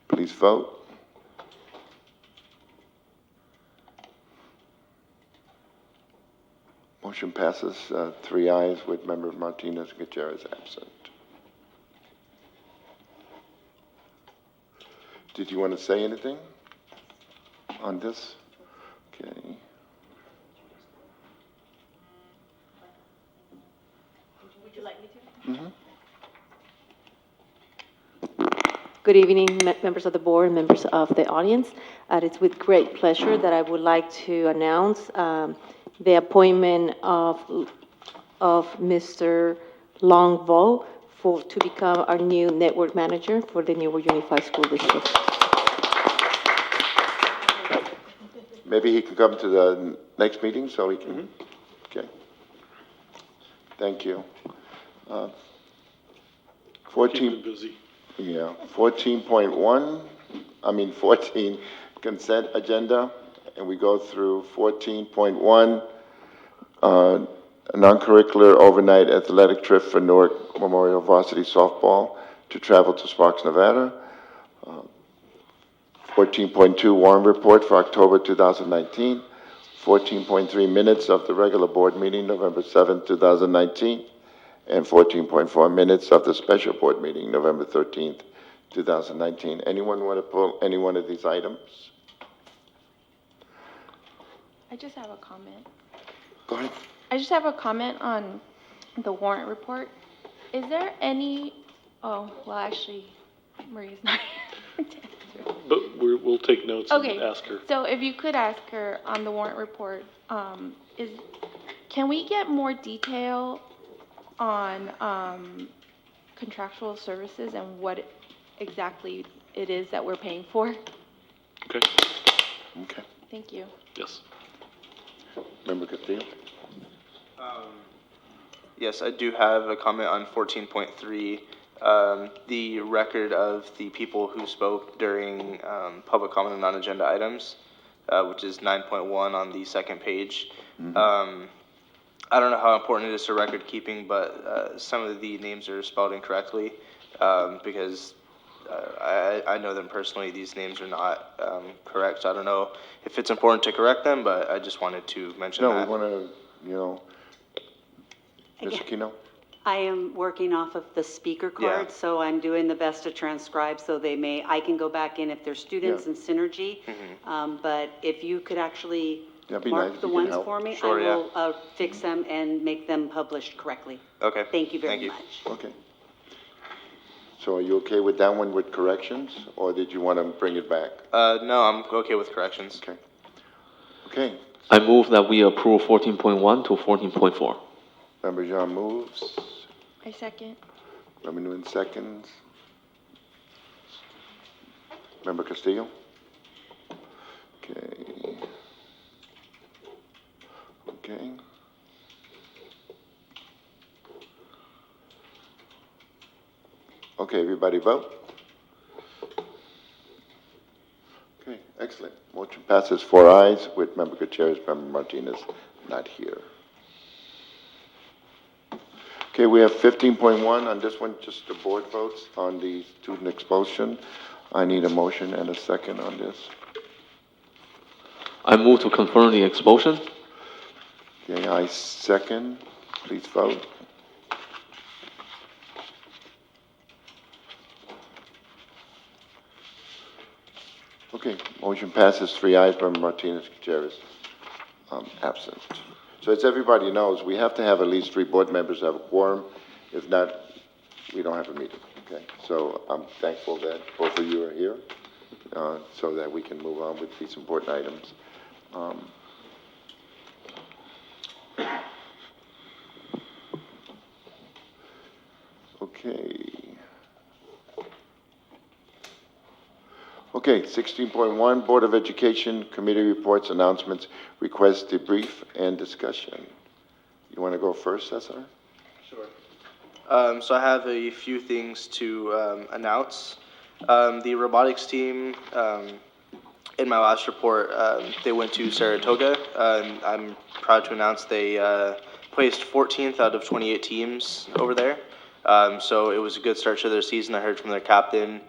please vote. Motion passes, 3 ayes with Member Martinez Gutierrez absent. Did you want to say anything on this? Okay. Would you like me to? Mm-hmm. Good evening, members of the board, members of the audience. It's with great pleasure that I would like to announce the appointment of Mr. Longvo to become our new network manager for the Newark Unified School District. Maybe he can come to the next meeting so he can, okay. Thank you. Keep 14, them busy. yeah, 14 consent agenda, and we go through 14.1, non-curricular overnight athletic trip for Newark Memorial Varsity Softball to travel to Sparks, Nevada. 14.2 warrant report for October 2019. 14.3 minutes of the regular board meeting, November 7th, 2019. And 14.4 minutes of the special board meeting, November 13th, 2019. Anyone want to pull any one of these items? I just have a comment. Go ahead. I just have a comment on the warrant report. Is there any, oh, well, actually, Maria's not here. But we'll take notes Okay, and ask her. so if you could ask her on the warrant report, can we get more detail on contractual services and what exactly it is that we're paying for? Okay, Okay. Thank you. yes. Member Castillo? Yes, I do have a comment on 14.3. The record of the people who spoke during public comment on non-agenda items, which is 9.1 on the second page. I don't know how important it is to record keeping, but some of the names are spelled incorrectly because I know them personally. These names are not correct. So I don't know if it's important to correct them, but I just wanted to mention No, that. we want to, Mr. Kino? I am working off of the speaker card, Yeah. so I'm doing the best to transcribe, so I can go back in if there's students Yeah. in Synergy. But if you could actually That'd be nice mark if the you can ones help. for me, Sure, I yeah. will fix them and make them published correctly. Okay. Thank you very Thank you. much. Okay. So are you okay with that one with corrections, or did you want to bring it back? No, I'm okay with corrections. Okay. Okay. I move that we approve 14.1 to 14.4. Member Jean moves. I second. Member Nguyen seconds. Member Castillo? Okay. Okay. Okay, everybody vote? Okay, excellent. Motion passes 4 ayes with Member Gutierrez, Member Martinez not here. Okay, we have 15.1 on this one, just the board votes on the student expulsion. I need a motion and a second on this. I move to confirm the expulsion. Okay, I second. Please vote. Okay, motion passes 3 ayes, Member Martinez Gutierrez absent. So as everybody knows, we have to have at least 3 board members have a quorum. If not, we don't have a meeting, okay? So I'm thankful that both of you are here so that we can move on with these important items. Okay, 16.1, Board of Education Committee Reports, Announcements, Requests, Debrief, and Discussion. You want to go first, Cesar? Sure. So I have a few things to announce. The robotics team, in my last report, they went to Saratoga. I'm proud to announce they placed 14th out of 28 teams over there. So it was a good start to their season. I heard from their captain.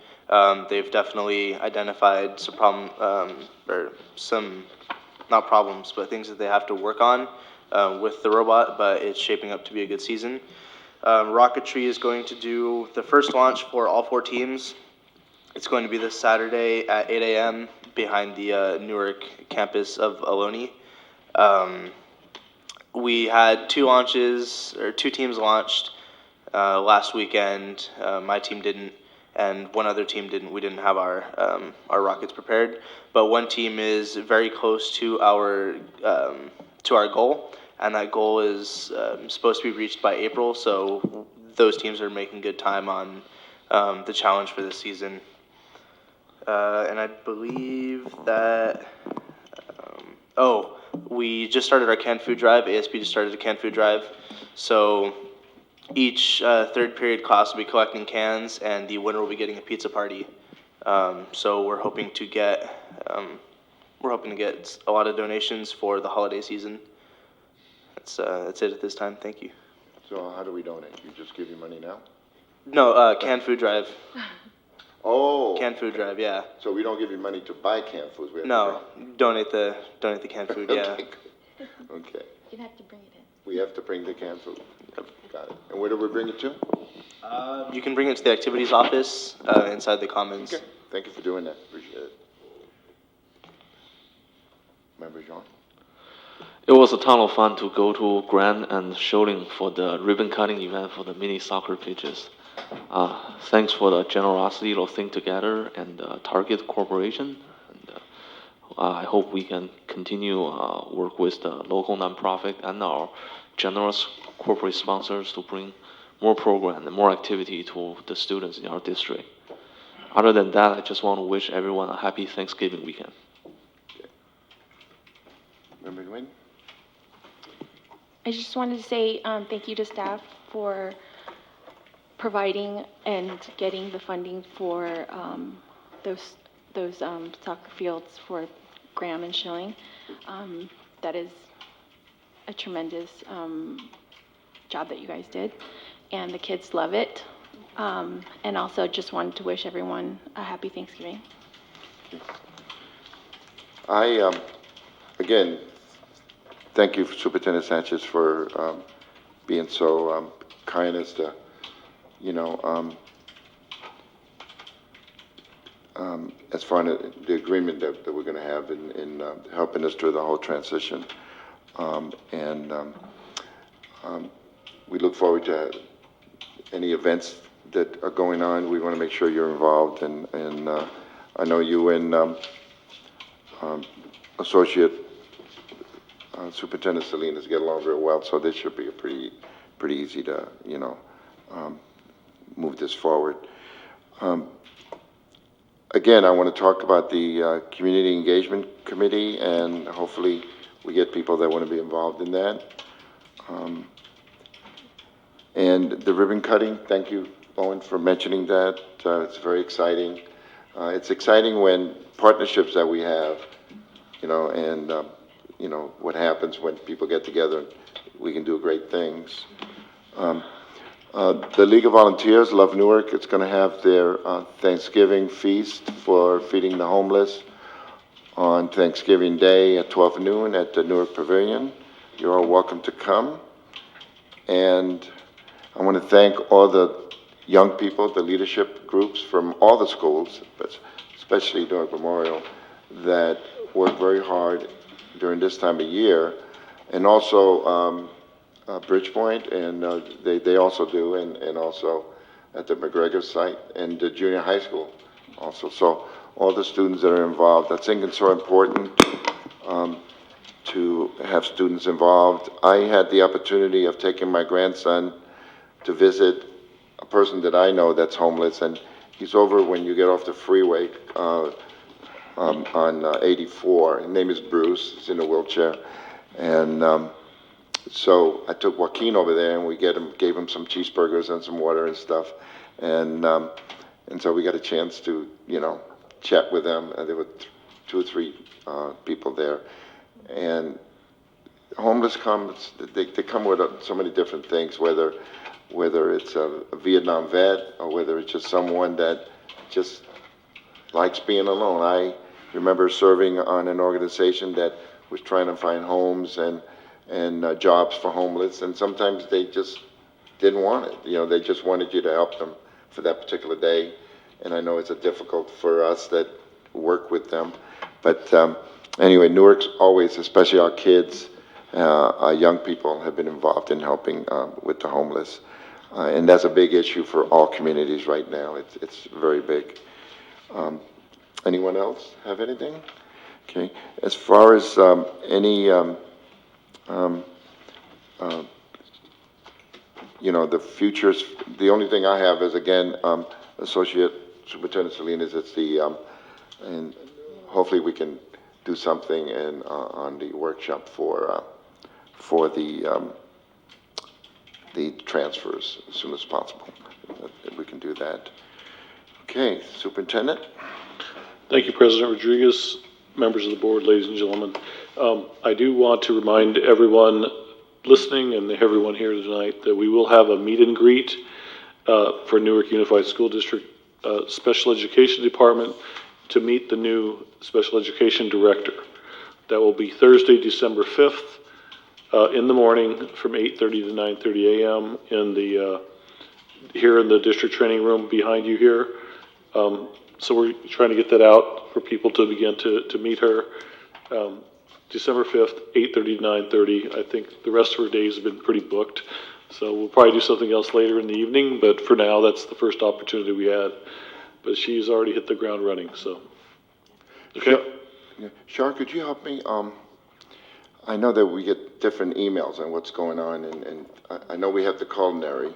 They've definitely identified some not problems, but things that they have to work on. with the robot, but it's shaping up to be a good season. Rocketry is going to do the first launch for all 4 teams. It's going to be this Saturday at 8 a.m. behind the Newark campus of Ohlone. We had 2 teams launched last weekend. My team didn't, and one other team didn't. We didn't have our rockets prepared, but one team is very close to our goal, and that goal is supposed to be reached by April. So those teams are making good time on the challenge for this season. And I believe that, we just started our canned food drive. ASP just started a canned food drive. So each third period class will be collecting cans, and the winner will be getting a pizza party. So we're hoping to get a lot of donations for the holiday season. That's it at this time. Thank you. So how do we donate? You just give your money now? No, canned food drive. Oh. Canned food drive, yeah. So we don't give you money to buy canned foods? We have No, to donate the canned food, yeah. Okay, good. Okay. You have to bring it in. We have to bring the canned food. Got it. And where do we bring it to? You can bring it to the activities office inside the commons. Okay. Thank you for doing that. Appreciate it. Member Jean? It was a ton of fun to go to Grand and Shoaling for the ribbon cutting event for the mini soccer pitches. Thanks for the generosity of Think Together and Target Corporation. And, I hope we can continue work with the local nonprofit and our generous corporate sponsors to bring more program and more activity to the students in our district. Other than that, I just want to wish everyone a happy Thanksgiving weekend. Okay. Member Nguyen? I just wanted to say thank you to staff for providing and getting the funding for those soccer fields for Graham and Schilling. That is a tremendous job that you guys did, and the kids love it. And also just wanted to wish everyone a happy Thanksgiving. Again, thank you, Superintendent Sanchez, for being so kind as to, as far as the agreement that we're going to have in helping us through the whole transition. We look forward to any events that are going on. We want to make sure you're involved, and I know you and Associate Superintendent Salinas get along very well, so this should be a pretty easy to, move this forward. Again, I want to talk about the Community Engagement Committee, and hopefully we get people that want to be involved in that. And the ribbon cutting, thank you, Owen, for mentioning that. It's very exciting. It's exciting when partnerships that we have, and what happens when people get together, we can do great things. The League of Volunteers, Love Newark, it's going to have their Thanksgiving feast for feeding the homeless on Thanksgiving Day at 12 noon at the Newark Pavilion. You're all welcome to come. And I want to thank all the young people, the leadership groups from all the schools, but especially Newark Memorial, that work very hard during this time of year, and also Bridgepoint, and they also do, and also at the McGregor site and the junior high school also. So all the students that are involved, I think it's so important to have students involved. I had the opportunity of taking my grandson to visit a person that I know that's homeless, and he's over when you get off the freeway on 84. His name is Bruce. He's in a wheelchair, and so I took Joaquin over there, and we gave him some cheeseburgers and some water and stuff, and so we got a chance to chat with them. There were 2 or 3 people there, and homeless they come with so many different things, whether it's a Vietnam vet or whether it's just someone that just likes being alone. I remember serving on an organization that was trying to find homes, and and jobs for homeless, and sometimes they just didn't want it. You know, they just wanted you to help them for that particular day. And I know it's difficult for us that work with them. But anyway, Newark's always, especially our kids, our young people, have been involved in helping with the homeless. And that's a big issue for all communities right now. It's very big. Anyone else have anything? Okay. As far as any, you know, the futures, the only thing I have is, again, Associate Superintendent Salinas, it's the, and hopefully we can do something in, on the workshop for the transfers as soon as possible. If we can do that. Okay, Superintendent? Thank you, President Rodriguez, members of the board, ladies and gentlemen. I do want to remind everyone listening and everyone here tonight that we will have a meet and greet for Newark Unified School District Special Education Department to meet the new Special Education Director. That will be Thursday, December 5th in the morning from 8:30 to 9:30 a.m. in the here in the district training room behind you here. So we're trying to get that out for people to begin to meet her. December 5th, 8:30 to 9:30. I think the rest of her days have been pretty booked. So we'll probably do something else later in the evening, but for now, that's the first opportunity we had. But she's already hit the ground running, so. Okay. Shar, could you help me? I know that we get different emails on what's going on, and I know we have the culinary,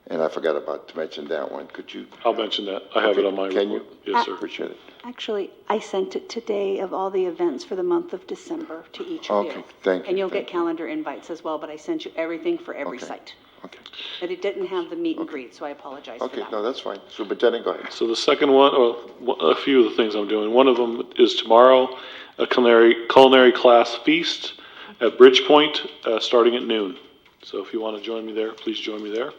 and I forgot to mention that one. Could you? I'll mention that. I have it on my report. Can you? Yes, sir. Appreciate it. Actually, I sent it today of all the events for the month of December to each of you. Okay, thank you. And you'll get calendar invites as well, but I sent you everything for every Okay. site. Okay. But it didn't have the meet and greet, so I apologize for Okay, that. no, that's fine. Superintendent, go ahead. So the second one, a few of the things I'm doing. One of them is tomorrow, a culinary class feast at Bridgepoint, starting at noon. So if you want to join me there, please join me there.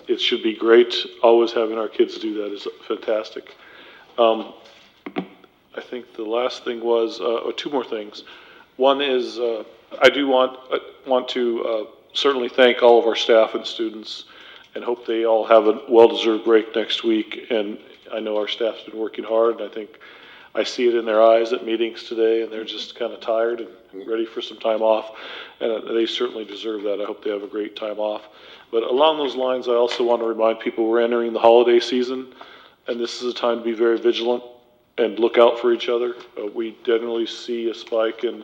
It should be great. Always having our kids do that is fantastic. I think the last thing was, or two more things. One is, I do want to certainly thank all of our staff and students and hope they all have a well-deserved break next week. And I know our staff's been working hard, and I think I see it in their eyes at meetings today, and they're just kind of tired and ready for some time off. And they certainly deserve that. I hope they have a great time off. But along those lines, I also want to remind people we're entering the holiday season, and this is a time to be very vigilant and look out for each other. We generally see a spike in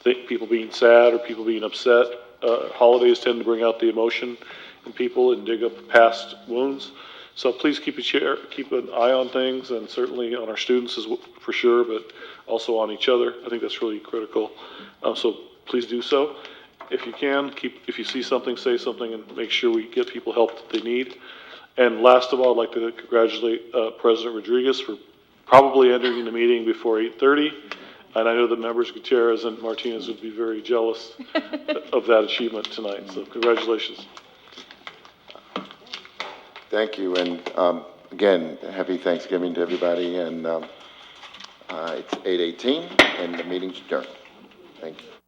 people being sad or people being upset. Holidays tend to bring out the emotion in people and dig up past wounds. So please keep an eye on things, and certainly on our students for sure, but also on each other. I think that's really critical. So please do so. If you can, if you see something, say something, and make sure we get people help that they need. And last of all, I'd like to congratulate President Rodriguez for probably entering the meeting before 8:30. And I know that members Gutierrez and Martinez would be very jealous of that achievement tonight. So congratulations. Thank you, and again, happy Thanksgiving to everybody, and it's 8:18, and the meeting's adjourned. Thank you.